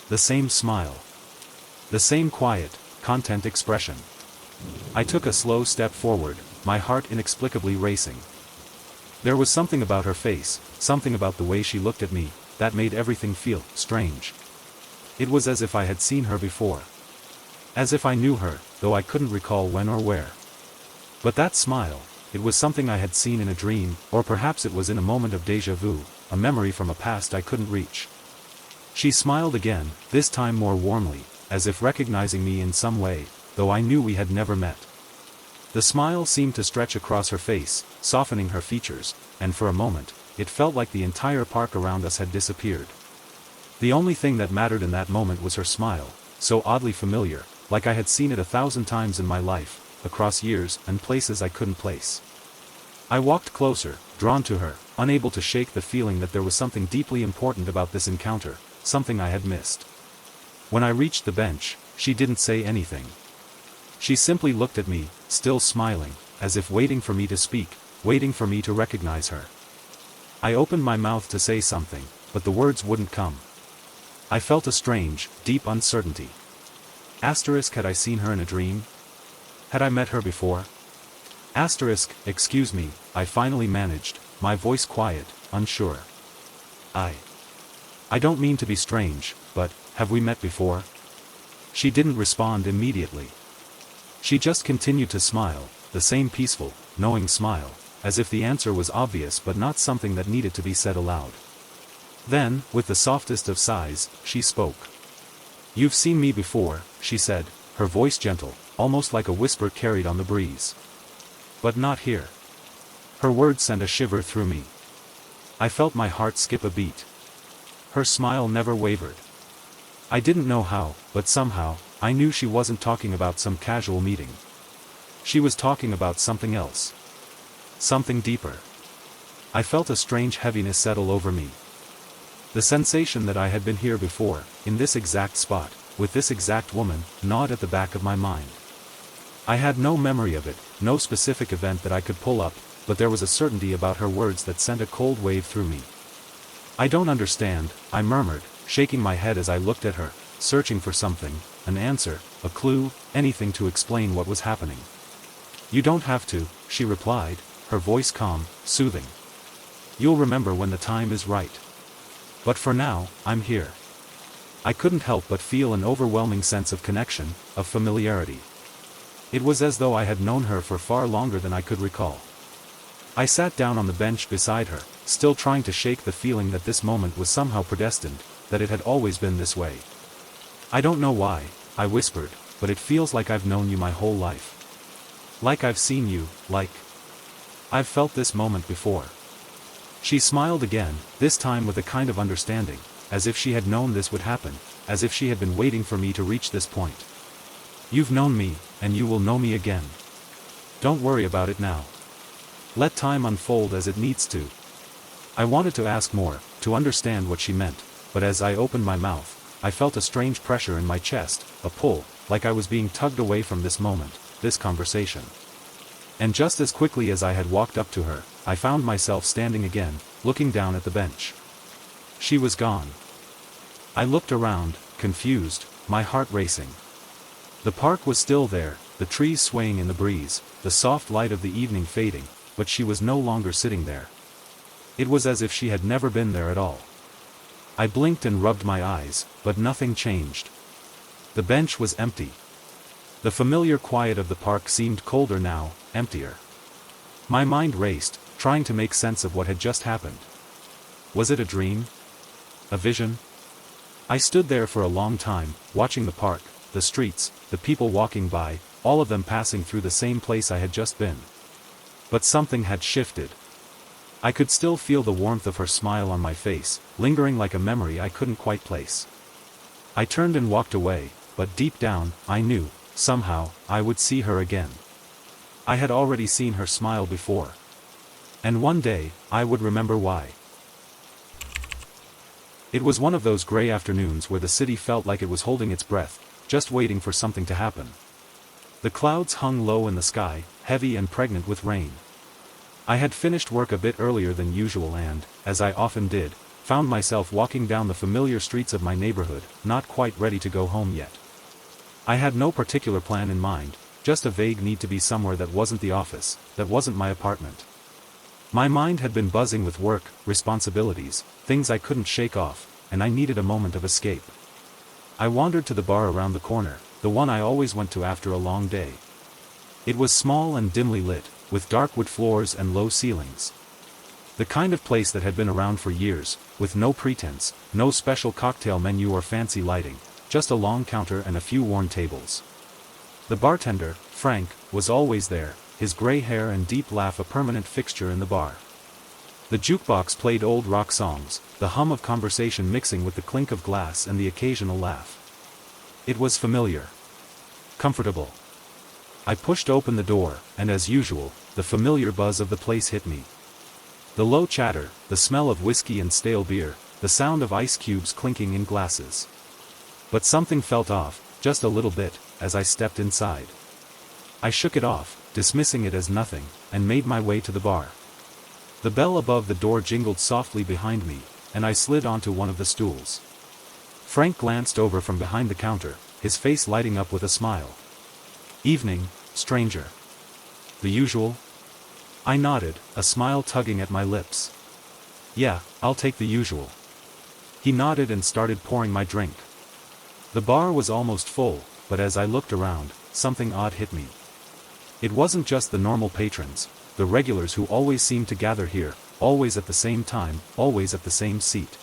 The same smile. The same quiet, content expression. I took a slow step forward, my heart inexplicably racing. There was something about her face, something about the way she looked at me, that made everything feel strange. It was as if I had seen her before. As if I knew her, though I couldn't recall when or where. But that smile, it was something I had seen in a dream, or perhaps it was in a moment of déjà vu, a memory from a past I couldn't reach. She smiled again, this time more warmly, as if recognizing me in some way, though I knew we had never met. The smile seemed to stretch across her face, softening her features, and for a moment, it felt like the entire park around us had disappeared. The only thing that mattered in that moment was her smile, so oddly familiar, like I had seen it 1,000 times in my life, across years and places I couldn't place. I walked closer, drawn to her, unable to shake the feeling that there was something deeply important about this encounter, something I had missed. When I reached the bench, she didn't say anything. She simply looked at me, still smiling, as if waiting for me to speak, waiting for me to recognize her. I opened my mouth to say something, but the words wouldn't come. I felt a strange, deep uncertainty. Had I seen her in a dream? Had I met her before? Excuse me, I finally managed, my voice quiet, unsure. I don't mean to be strange, but, have we met before? She didn't respond immediately. She just continued to smile, the same peaceful, knowing smile, as if the answer was obvious but not something that needed to be said aloud. Then, with the softest of sighs, she spoke. "You've seen me before," she said, her voice gentle, almost like a whisper carried on the breeze. "But not here." Her words sent a shiver through me. I felt my heart skip a beat. Her smile never wavered. I didn't know how, but somehow, I knew she wasn't talking about some casual meeting. She was talking about something else. Something deeper. I felt a strange heaviness settle over me. The sensation that I had been here before, in this exact spot, with this exact woman, gnawed at the back of my mind. I had no memory of it, no specific event that I could pull up, but there was a certainty about her words that sent a cold wave through me. "I don't understand," I murmured, shaking my head as I looked at her, searching for something, an answer, a clue, anything to explain what was happening. "You don't have to," she replied, her voice calm, soothing. "You'll remember when the time is right. But for now, I'm here." I couldn't help but feel an overwhelming sense of connection, of familiarity. It was as though I had known her for far longer than I could recall. I sat down on the bench beside her, still trying to shake the feeling that this moment was somehow predestined, that it had always been this way. "I don't know why," I whispered, "but it feels like I've known you my whole life. Like I've seen you, like I've felt this moment before." She smiled again, this time with a kind of understanding, as if she had known this would happen, as if she had been waiting for me to reach this point. "You've known me, and you will know me again. Don't worry about it now. Let time unfold as it needs to." I wanted to ask more, to understand what she meant, but as I opened my mouth, I felt a strange pressure in my chest, a pull, like I was being tugged away from this moment, this conversation. And just as quickly as I had walked up to her, I found myself standing again, looking down at the bench. She was gone. I looked around, confused, my heart racing. The park was still there, the trees swaying in the breeze, the soft light of the evening fading, but she was no longer sitting there. It was as if she had never been there at all. I blinked and rubbed my eyes, but nothing changed. The bench was empty. The familiar quiet of the park seemed colder now, emptier. My mind raced, trying to make sense of what had just happened. Was it a dream? A vision? I stood there for a long time, watching the park, the streets, the people walking by, all of them passing through the same place I had just been. But something had shifted. I could still feel the warmth of her smile on my face, lingering like a memory I couldn't quite place. I turned and walked away, but deep down, I knew, somehow, I would see her again. I had already seen her smile before. And one day, I would remember why. It was one of those gray afternoons where the city felt like it was holding its breath, just waiting for something to happen. The clouds hung low in the sky, heavy and pregnant with rain. I had finished work a bit earlier than usual and, as I often did, found myself walking down the familiar streets of my neighborhood, not quite ready to go home yet. I had no particular plan in mind, just a vague need to be somewhere that wasn't the office, that wasn't my apartment. My mind had been buzzing with work, responsibilities, things I couldn't shake off, and I needed a moment of escape. I wandered to the bar around the corner, the one I always went to after a long day. It was small and dimly lit, with dark wood floors and low ceilings. The kind of place that had been around for years, with no pretense, no special cocktail menu or fancy lighting, just a long counter and a few worn tables. The bartender, Frank, was always there, his gray hair and deep laugh a permanent fixture in the bar. The jukebox played old rock songs, the hum of conversation mixing with the clink of glass and the occasional laugh. It was familiar. Comfortable. I pushed open the door, and as usual, the familiar buzz of the place hit me. The low chatter, the smell of whiskey and stale beer, the sound of ice cubes clinking in glasses. But something felt off, just a little bit, as I stepped inside. I shook it off, dismissing it as nothing, and made my way to the bar. The bell above the door jingled softly behind me, and I slid onto one of the stools. Frank glanced over from behind the counter, his face lighting up with a smile. "Evening, stranger." "The usual?" I nodded, a smile tugging at my lips. "Yeah, I'll take the usual." He nodded and started pouring my drink. The bar was almost full, but as I looked around, something odd hit me. It wasn't just the normal patrons, the regulars who always seemed to gather here, always at the same time, always at the same seat.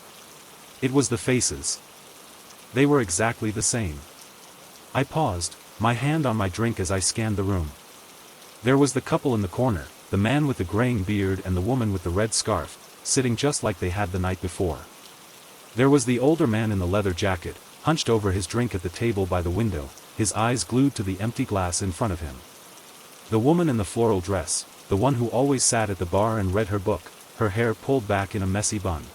It was the faces. They were exactly the same. I paused, my hand on my drink as I scanned the room. There was the couple in the corner, the man with the graying beard and the woman with the red scarf, sitting just like they had the night before. There was the older man in the leather jacket, hunched over his drink at the table by the window, his eyes glued to the empty glass in front of him. The woman in the floral dress, the one who always sat at the bar and read her book, her hair pulled back in a messy bun.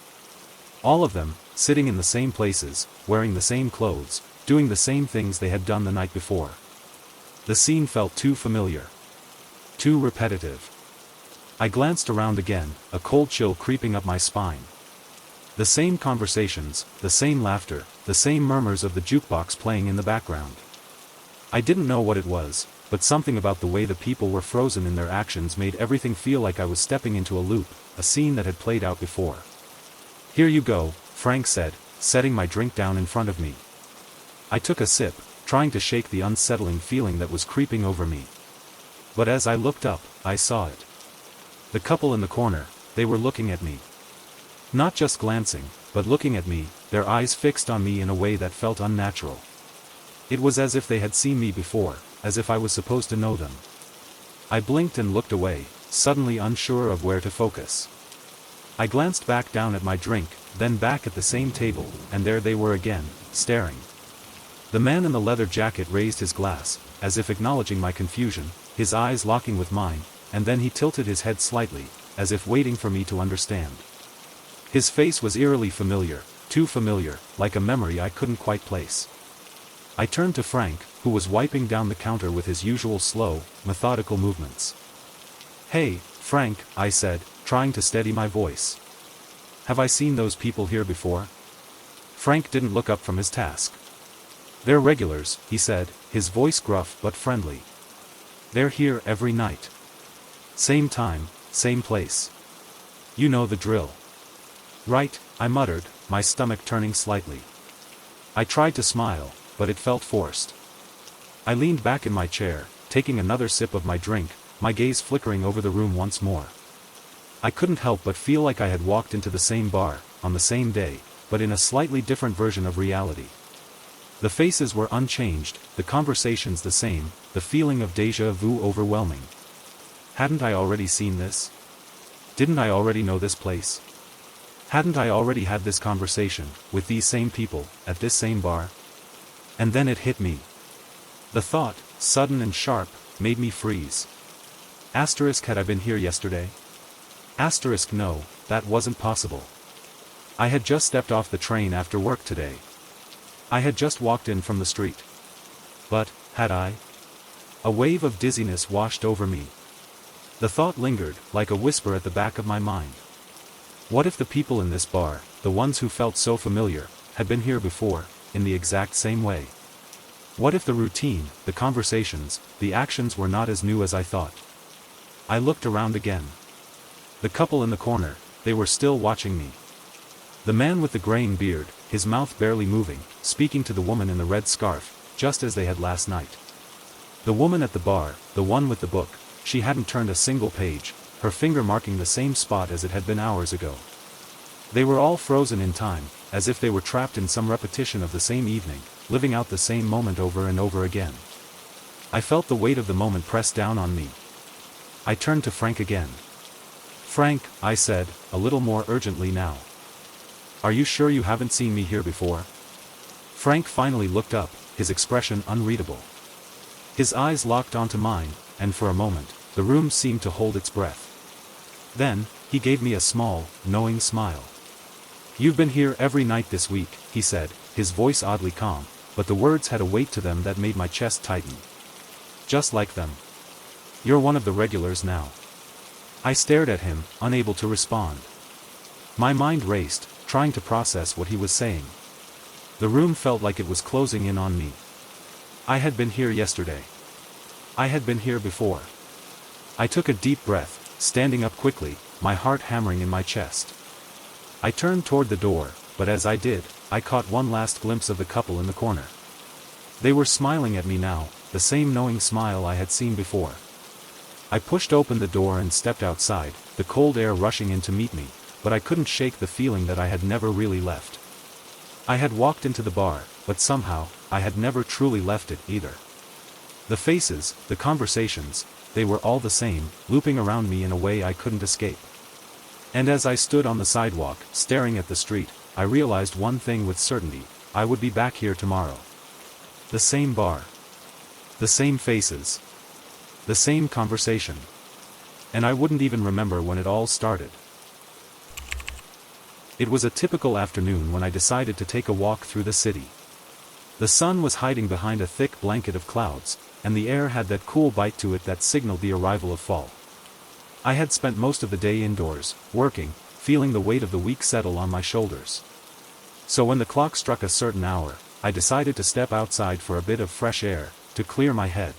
All of them, sitting in the same places, wearing the same clothes, doing the same things they had done the night before. The scene felt too familiar. Too repetitive. I glanced around again, a cold chill creeping up my spine. The same conversations, the same laughter, the same murmurs of the jukebox playing in the background. I didn't know what it was, but something about the way the people were frozen in their actions made everything feel like I was stepping into a loop, a scene that had played out before. "Here you go," Frank said, setting my drink down in front of me. I took a sip, trying to shake the unsettling feeling that was creeping over me. But as I looked up, I saw it. The couple in the corner, they were looking at me. Not just glancing, but looking at me, their eyes fixed on me in a way that felt unnatural. It was as if they had seen me before, as if I was supposed to know them. I blinked and looked away, suddenly unsure of where to focus. I glanced back down at my drink, then back at the same table, and there they were again, staring. The man in the leather jacket raised his glass, as if acknowledging my confusion, his eyes locking with mine, and then he tilted his head slightly, as if waiting for me to understand. His face was eerily familiar, too familiar, like a memory I couldn't quite place. I turned to Frank, who was wiping down the counter with his usual slow, methodical movements. "Hey, Frank," I said, trying to steady my voice. "Have I seen those people here before?" Frank didn't look up from his task. "They're regulars," he said, his voice gruff but friendly. "They're here every night. Same time, same place. You know the drill." "Right," I muttered, my stomach turning slightly. I tried to smile, but it felt forced. I leaned back in my chair, taking another sip of my drink, my gaze flickering over the room once more. I couldn't help but feel like I had walked into the same bar, on the same day, but in a slightly different version of reality. The faces were unchanged, the conversations the same, the feeling of déjà vu overwhelming. Hadn't I already seen this? Didn't I already know this place? Hadn't I already had this conversation, with these same people, at this same bar? And then it hit me. The thought, sudden and sharp, made me freeze. Asterisk, had I been here yesterday? Asterisk, no, that wasn't possible. I had just stepped off the train after work today. I had just walked in from the street. But, had I? A wave of dizziness washed over me. The thought lingered, like a whisper at the back of my mind. What if the people in this bar, the ones who felt so familiar, had been here before, in the exact same way? What if the routine, the conversations, the actions were not as new as I thought? I looked around again. The couple in the corner, they were still watching me. The man with the graying beard, his mouth barely moving, speaking to the woman in the red scarf, just as they had last night. The woman at the bar, the one with the book, she hadn't turned a single page, her finger marking the same spot as it had been hours ago. They were all frozen in time, as if they were trapped in some repetition of the same evening, living out the same moment over and over again. I felt the weight of the moment press down on me. I turned to Frank again. "Frank," I said, a little more urgently now. "Are you sure you haven't seen me here before?" Frank finally looked up, his expression unreadable. His eyes locked onto mine, and for a moment, the room seemed to hold its breath. Then, he gave me a small, knowing smile. "You've been here every night this week," he said, his voice oddly calm, but the words had a weight to them that made my chest tighten. "Just like them. You're one of the regulars now." I stared at him, unable to respond. My mind raced, trying to process what he was saying. The room felt like it was closing in on me. I had been here yesterday. I had been here before. I took a deep breath, standing up quickly, my heart hammering in my chest. I turned toward the door, but as I did, I caught one last glimpse of the couple in the corner. They were smiling at me now, the same knowing smile I had seen before. I pushed open the door and stepped outside, the cold air rushing in to meet me, but I couldn't shake the feeling that I had never really left. I had walked into the bar, but somehow, I had never truly left it either. The faces, the conversations, they were all the same, looping around me in a way I couldn't escape. And as I stood on the sidewalk, staring at the street, I realized one thing with certainty: I would be back here tomorrow. The same bar. The same faces. The same conversation. And I wouldn't even remember when it all started. It was a typical afternoon when I decided to take a walk through the city. The sun was hiding behind a thick blanket of clouds, and the air had that cool bite to it that signaled the arrival of fall. I had spent most of the day indoors, working, feeling the weight of the week settle on my shoulders. So when the clock struck a certain hour, I decided to step outside for a bit of fresh air, to clear my head.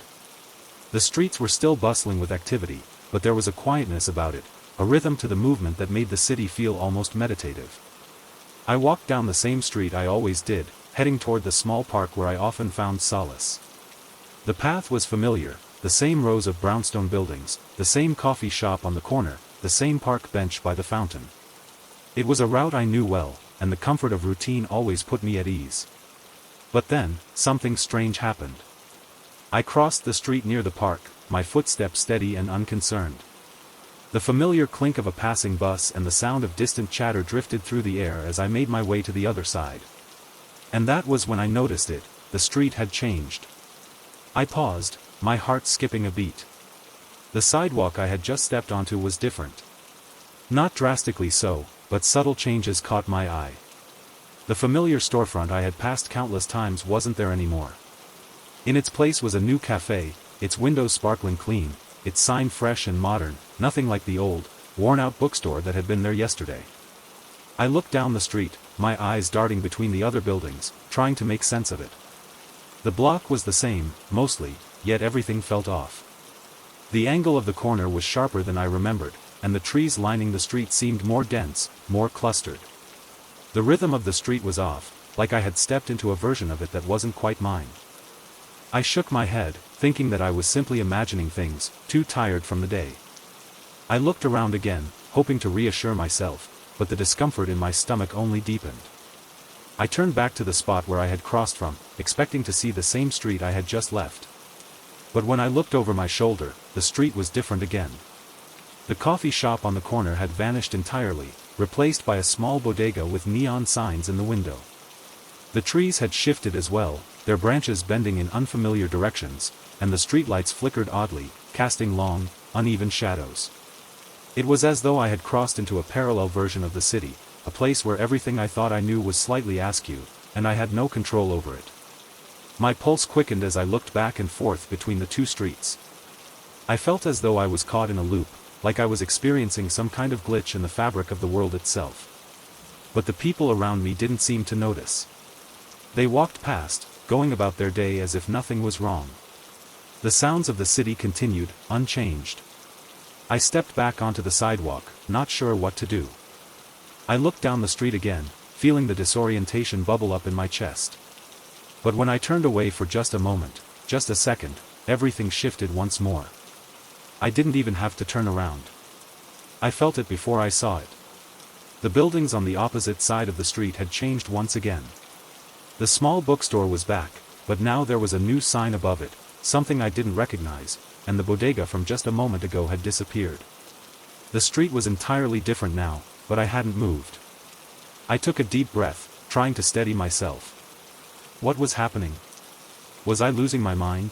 The streets were still bustling with activity, but there was a quietness about it, a rhythm to the movement that made the city feel almost meditative. I walked down the same street I always did, heading toward the small park where I often found solace. The path was familiar, the same rows of brownstone buildings, the same coffee shop on the corner, the same park bench by the fountain. It was a route I knew well, and the comfort of routine always put me at ease. But then, something strange happened. I crossed the street near the park, my footsteps steady and unconcerned. The familiar clink of a passing bus and the sound of distant chatter drifted through the air as I made my way to the other side. And that was when I noticed it: the street had changed. I paused, my heart skipping a beat. The sidewalk I had just stepped onto was different. Not drastically so, but subtle changes caught my eye. The familiar storefront I had passed countless times wasn't there anymore. In its place was a new cafe, its windows sparkling clean, its sign fresh and modern, nothing like the old, worn-out bookstore that had been there yesterday. I looked down the street, my eyes darting between the other buildings, trying to make sense of it. The block was the same, mostly, yet everything felt off. The angle of the corner was sharper than I remembered, and the trees lining the street seemed more dense, more clustered. The rhythm of the street was off, like I had stepped into a version of it that wasn't quite mine. I shook my head, thinking that I was simply imagining things, too tired from the day. I looked around again, hoping to reassure myself, but the discomfort in my stomach only deepened. I turned back to the spot where I had crossed from, expecting to see the same street I had just left. But when I looked over my shoulder, the street was different again. The coffee shop on the corner had vanished entirely, replaced by a small bodega with neon signs in the window. The trees had shifted as well, their branches bending in unfamiliar directions, and the streetlights flickered oddly, casting long, uneven shadows. It was as though I had crossed into a parallel version of the city, a place where everything I thought I knew was slightly askew, and I had no control over it. My pulse quickened as I looked back and forth between the two streets. I felt as though I was caught in a loop, like I was experiencing some kind of glitch in the fabric of the world itself. But the people around me didn't seem to notice. They walked past, going about their day as if nothing was wrong. The sounds of the city continued, unchanged. I stepped back onto the sidewalk, not sure what to do. I looked down the street again, feeling the disorientation bubble up in my chest. But when I turned away for just a moment, just a second, everything shifted once more. I didn't even have to turn around. I felt it before I saw it. The buildings on the opposite side of the street had changed once again. The small bookstore was back, but now there was a new sign above it, something I didn't recognize, and the bodega from just a moment ago had disappeared. The street was entirely different now, but I hadn't moved. I took a deep breath, trying to steady myself. What was happening? Was I losing my mind?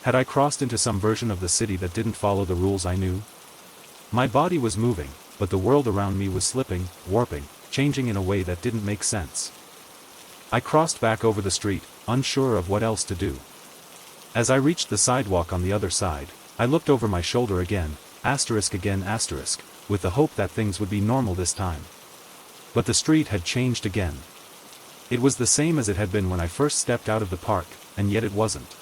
Had I crossed into some version of the city that didn't follow the rules I knew? My body was moving, but the world around me was slipping, warping, changing in a way that didn't make sense. I crossed back over the street, unsure of what else to do. As I reached the sidewalk on the other side, I looked over my shoulder again, with the hope that things would be normal this time. But the street had changed again. It was the same as it had been when I first stepped out of the park, and yet it wasn't.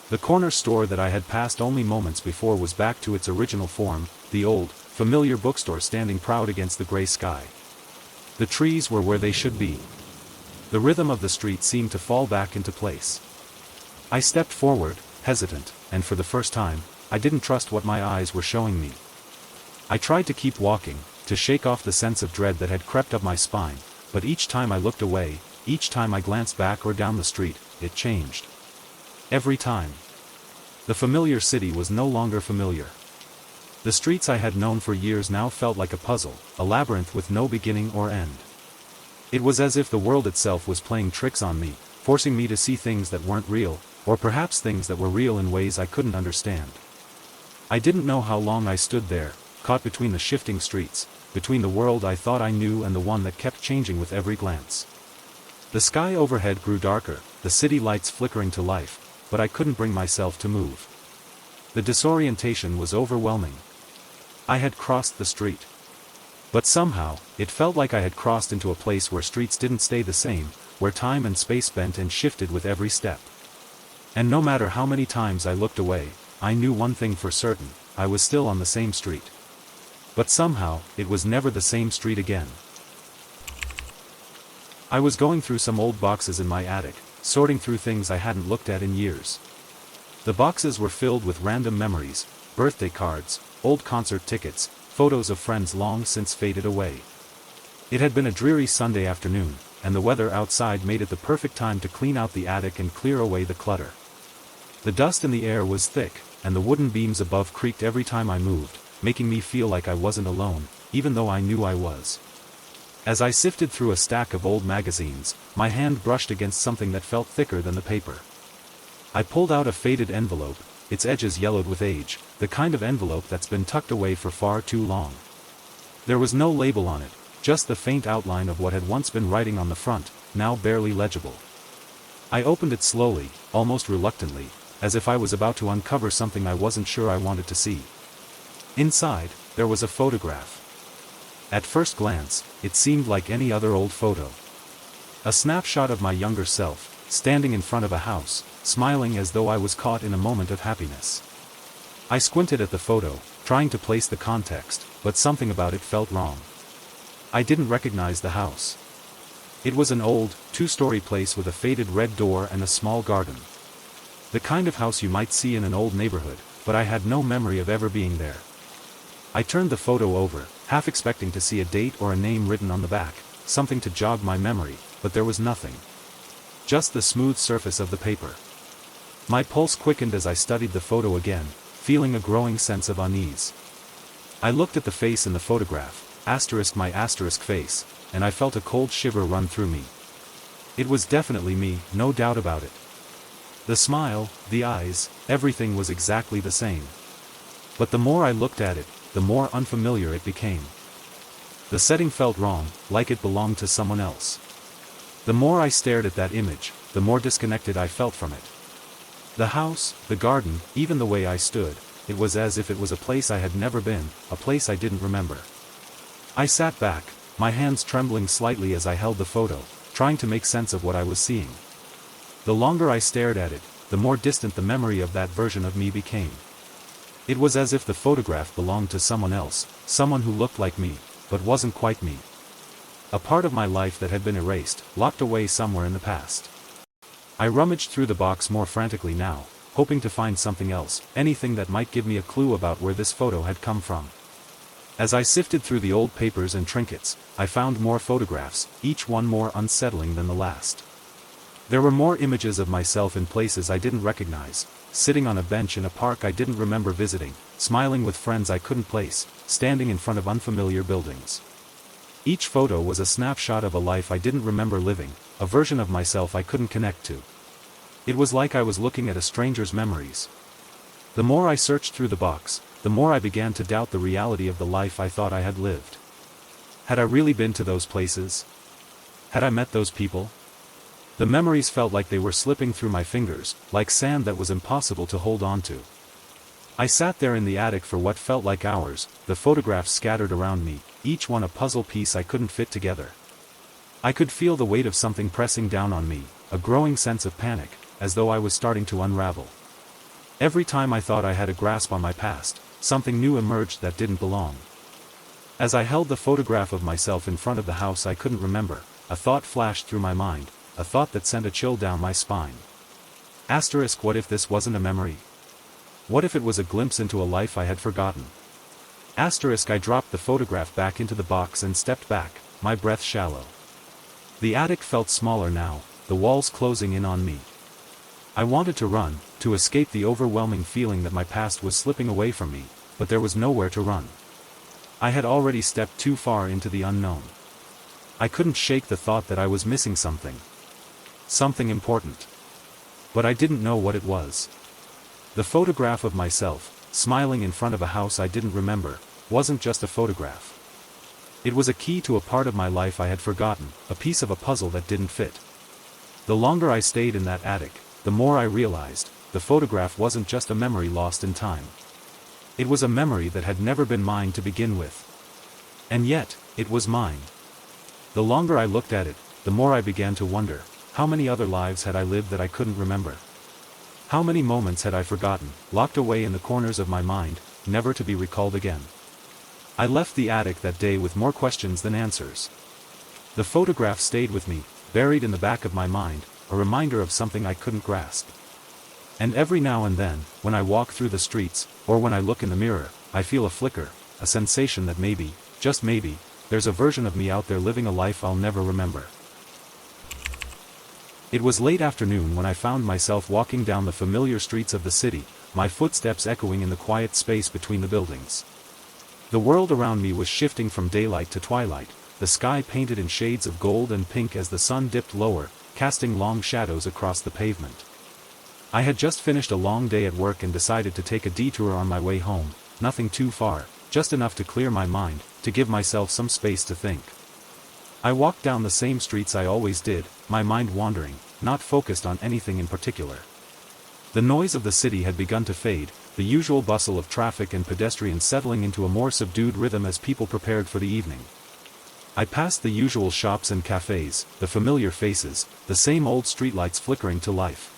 The corner store that I had passed only moments before was back to its original form, the old, familiar bookstore standing proud against the gray sky. The trees were where they should be. The rhythm of the street seemed to fall back into place. I stepped forward, hesitant, and for the first time, I didn't trust what my eyes were showing me. I tried to keep walking, to shake off the sense of dread that had crept up my spine, but each time I looked away, each time I glanced back or down the street, it changed. Every time. The familiar city was no longer familiar. The streets I had known for years now felt like a puzzle, a labyrinth with no beginning or end. It was as if the world itself was playing tricks on me, forcing me to see things that weren't real, or perhaps things that were real in ways I couldn't understand. I didn't know how long I stood there, caught between the shifting streets, between the world I thought I knew and the one that kept changing with every glance. The sky overhead grew darker, the city lights flickering to life, but I couldn't bring myself to move. The disorientation was overwhelming. I had crossed the street. But somehow, it felt like I had crossed into a place where streets didn't stay the same, where time and space bent and shifted with every step. And no matter how many times I looked away, I knew one thing for certain, I was still on the same street. But somehow, it was never the same street again. I was going through some old boxes in my attic, sorting through things I hadn't looked at in years. The boxes were filled with random memories, birthday cards, old concert tickets, photos of friends long since faded away. It had been a dreary Sunday afternoon, and the weather outside made it the perfect time to clean out the attic and clear away the clutter. The dust in the air was thick, and the wooden beams above creaked every time I moved, making me feel like I wasn't alone, even though I knew I was. As I sifted through a stack of old magazines, my hand brushed against something that felt thicker than the paper. I pulled out a faded envelope, its edges yellowed with age, the kind of envelope that's been tucked away for far too long. There was no label on it, just the faint outline of what had once been writing on the front, now barely legible. I opened it slowly, almost reluctantly, as if I was about to uncover something I wasn't sure I wanted to see. Inside, there was a photograph. At first glance, it seemed like any other old photo. A snapshot of my younger self, standing in front of a house, smiling as though I was caught in a moment of happiness. I squinted at the photo, trying to place the context, but something about it felt wrong. I didn't recognize the house. It was an old, two-story place with a faded red door and a small garden. The kind of house you might see in an old neighborhood, but I had no memory of ever being there. I turned the photo over, half expecting to see a date or a name written on the back, something to jog my memory, but there was nothing. Just the smooth surface of the paper. My pulse quickened as I studied the photo again, feeling a growing sense of unease. I looked at the face in the photograph, my face, and I felt a cold shiver run through me. It was definitely me, no doubt about it. The smile, the eyes, everything was exactly the same. But the more I looked at it, the more unfamiliar it became. The setting felt wrong, like it belonged to someone else. The more I stared at that image, the more disconnected I felt from it. The house, the garden, even the way I stood, it was as if it was a place I had never been, a place I didn't remember. I sat back, my hands trembling slightly as I held the photo, trying to make sense of what I was seeing. The longer I stared at it, the more distant the memory of that version of me became. It was as if the photograph belonged to someone else, someone who looked like me, but wasn't quite me. A part of my life that had been erased, locked away somewhere in the past. I rummaged through the box more frantically now, hoping to find something else, anything that might give me a clue about where this photo had come from. As I sifted through the old papers and trinkets, I found more photographs, each one more unsettling than the last. There were more images of myself in places I didn't recognize, sitting on a bench in a park I didn't remember visiting, smiling with friends I couldn't place, standing in front of unfamiliar buildings. Each photo was a snapshot of a life I didn't remember living, a version of myself I couldn't connect to. It was like I was looking at a stranger's memories. The more I searched through the box, the more I began to doubt the reality of the life I thought I had lived. Had I really been to those places? Had I met those people? The memories felt like they were slipping through my fingers, like sand that was impossible to hold on to. I sat there in the attic for what felt like hours, the photographs scattered around me, each one a puzzle piece I couldn't fit together. I could feel the weight of something pressing down on me, a growing sense of panic, as though I was starting to unravel. Every time I thought I had a grasp on my past, something new emerged that didn't belong. As I held the photograph of myself in front of the house I couldn't remember, a thought flashed through my mind, a thought that sent a chill down my spine. Asterisk, what if this wasn't a memory? What if it was a glimpse into a life I had forgotten? Asterisk, I dropped the photograph back into the box and stepped back, my breath shallow. The attic felt smaller now, the walls closing in on me. I wanted to run, to escape the overwhelming feeling that my past was slipping away from me, but there was nowhere to run. I had already stepped too far into the unknown. I couldn't shake the thought that I was missing something. Something important. But I didn't know what it was. The photograph of myself, smiling in front of a house I didn't remember, wasn't just a photograph. It was a key to a part of my life I had forgotten, a piece of a puzzle that didn't fit. The longer I stayed in that attic, the more I realized, the photograph wasn't just a memory lost in time. It was a memory that had never been mine to begin with. And yet, it was mine. The longer I looked at it, the more I began to wonder, how many other lives had I lived that I couldn't remember? How many moments had I forgotten, locked away in the corners of my mind, never to be recalled again? I left the attic that day with more questions than answers. The photograph stayed with me, buried in the back of my mind, a reminder of something I couldn't grasp. And every now and then, when I walk through the streets, or when I look in the mirror, I feel a flicker, a sensation that maybe, just maybe, there's a version of me out there living a life I'll never remember. It was late afternoon when I found myself walking down the familiar streets of the city, my footsteps echoing in the quiet space between the buildings. The world around me was shifting from daylight to twilight, the sky painted in shades of gold and pink as the sun dipped lower, casting long shadows across the pavement. I had just finished a long day at work and decided to take a detour on my way home, nothing too far, just enough to clear my mind, to give myself some space to think. I walked down the same streets I always did, my mind wandering, not focused on anything in particular. The noise of the city had begun to fade, the usual bustle of traffic and pedestrians settling into a more subdued rhythm as people prepared for the evening. I passed the usual shops and cafes, the familiar faces, the same old streetlights flickering to life.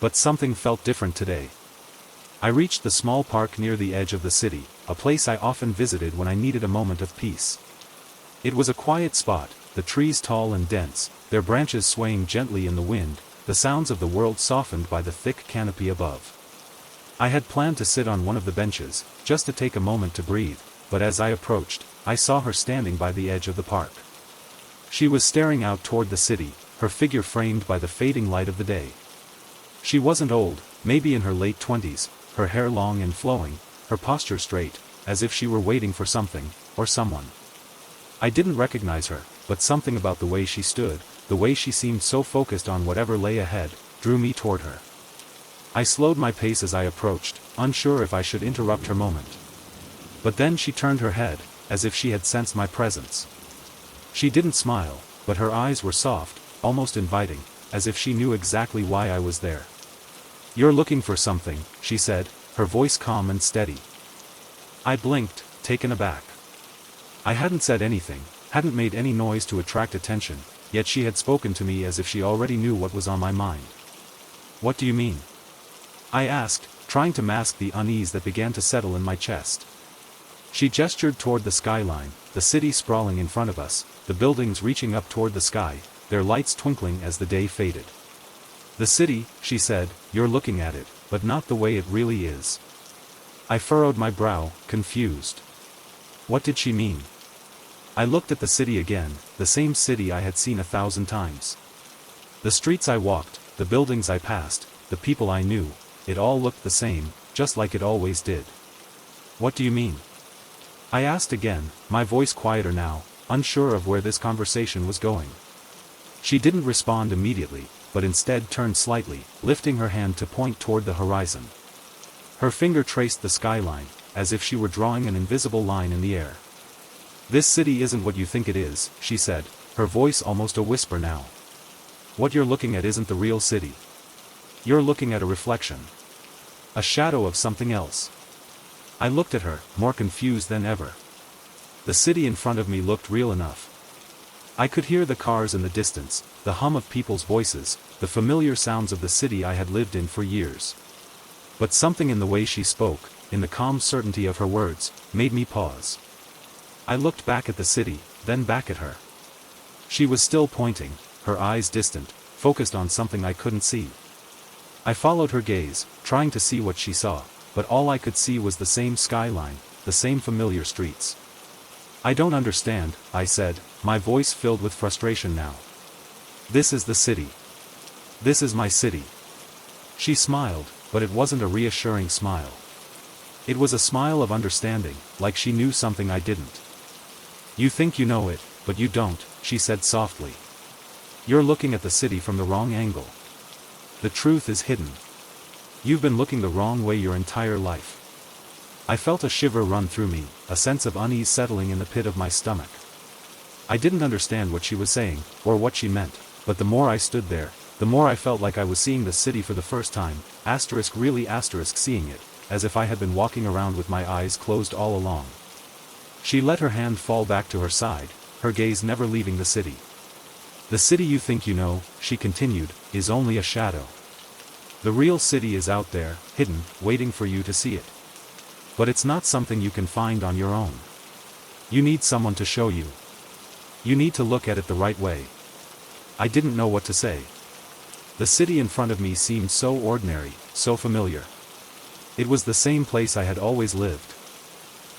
But something felt different today. I reached the small park near the edge of the city, a place I often visited when I needed a moment of peace. It was a quiet spot, the trees tall and dense, their branches swaying gently in the wind, the sounds of the world softened by the thick canopy above. I had planned to sit on one of the benches, just to take a moment to breathe, but as I approached, I saw her standing by the edge of the park. She was staring out toward the city, her figure framed by the fading light of the day. She wasn't old, maybe in her late 20s, her hair long and flowing, her posture straight, as if she were waiting for something, or someone. I didn't recognize her, but something about the way she stood, the way she seemed so focused on whatever lay ahead, drew me toward her. I slowed my pace as I approached, unsure if I should interrupt her moment. But then she turned her head, as if she had sensed my presence. She didn't smile, but her eyes were soft, almost inviting, as if she knew exactly why I was there. "You're looking for something," she said, her voice calm and steady. I blinked, taken aback. I hadn't said anything, hadn't made any noise to attract attention, yet she had spoken to me as if she already knew what was on my mind. "What do you mean?" I asked, trying to mask the unease that began to settle in my chest. She gestured toward the skyline, the city sprawling in front of us, the buildings reaching up toward the sky, their lights twinkling as the day faded. "The city," she said, "you're looking at it, but not the way it really is." I furrowed my brow, confused. What did she mean? I looked at the city again, the same city I had seen 1,000 times. The streets I walked, the buildings I passed, the people I knew, it all looked the same, just like it always did. "What do you mean?" I asked again, my voice quieter now, unsure of where this conversation was going. She didn't respond immediately, but instead turned slightly, lifting her hand to point toward the horizon. Her finger traced the skyline, as if she were drawing an invisible line in the air. "This city isn't what you think it is," she said, her voice almost a whisper now. "What you're looking at isn't the real city. You're looking at a reflection. A shadow of something else." I looked at her, more confused than ever. The city in front of me looked real enough. I could hear the cars in the distance, the hum of people's voices, the familiar sounds of the city I had lived in for years. But something in the way she spoke, in the calm certainty of her words, made me pause. I looked back at the city, then back at her. She was still pointing, her eyes distant, focused on something I couldn't see. I followed her gaze, trying to see what she saw, but all I could see was the same skyline, the same familiar streets. "I don't understand," I said, my voice filled with frustration now. "This is the city. This is my city." She smiled, but it wasn't a reassuring smile. It was a smile of understanding, like she knew something I didn't. "You think you know it, but you don't," she said softly. "You're looking at the city from the wrong angle. The truth is hidden. You've been looking the wrong way your entire life." I felt a shiver run through me, a sense of unease settling in the pit of my stomach. I didn't understand what she was saying, or what she meant, but the more I stood there, the more I felt like I was seeing the city for the first time, really seeing it, as if I had been walking around with my eyes closed all along. She let her hand fall back to her side, her gaze never leaving the city. "The city you think you know," she continued, "is only a shadow. The real city is out there, hidden, waiting for you to see it. But it's not something you can find on your own. You need someone to show you. You need to look at it the right way." I didn't know what to say. The city in front of me seemed so ordinary, so familiar. It was the same place I had always lived.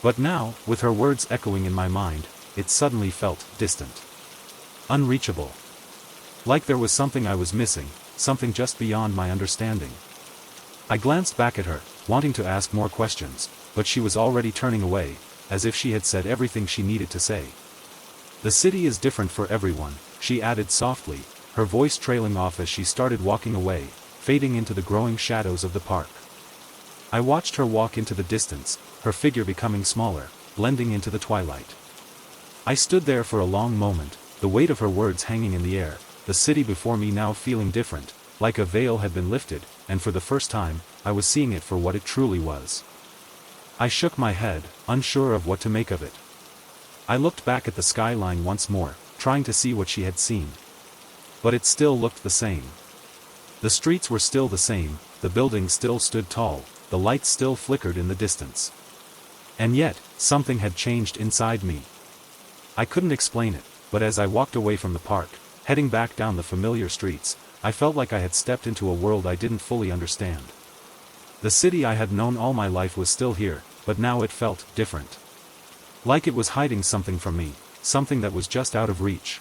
But now, with her words echoing in my mind, it suddenly felt distant. Unreachable. Like there was something I was missing, something just beyond my understanding. I glanced back at her, wanting to ask more questions, but she was already turning away, as if she had said everything she needed to say. "The city is different for everyone," she added softly, her voice trailing off as she started walking away, fading into the growing shadows of the park. I watched her walk into the distance, her figure becoming smaller, blending into the twilight. I stood there for a long moment, the weight of her words hanging in the air, the city before me now feeling different, like a veil had been lifted, and for the first time, I was seeing it for what it truly was. I shook my head, unsure of what to make of it. I looked back at the skyline once more, trying to see what she had seen. But it still looked the same. The streets were still the same, the buildings still stood tall, the lights still flickered in the distance. And yet, something had changed inside me. I couldn't explain it, but as I walked away from the park, heading back down the familiar streets, I felt like I had stepped into a world I didn't fully understand. The city I had known all my life was still here, but now it felt different. Like it was hiding something from me, something that was just out of reach.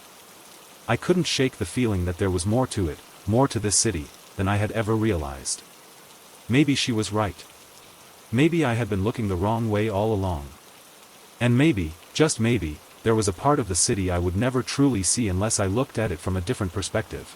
I couldn't shake the feeling that there was more to it, more to this city, than I had ever realized. Maybe she was right. Maybe I had been looking the wrong way all along. And maybe, just maybe, there was a part of the city I would never truly see unless I looked at it from a different perspective.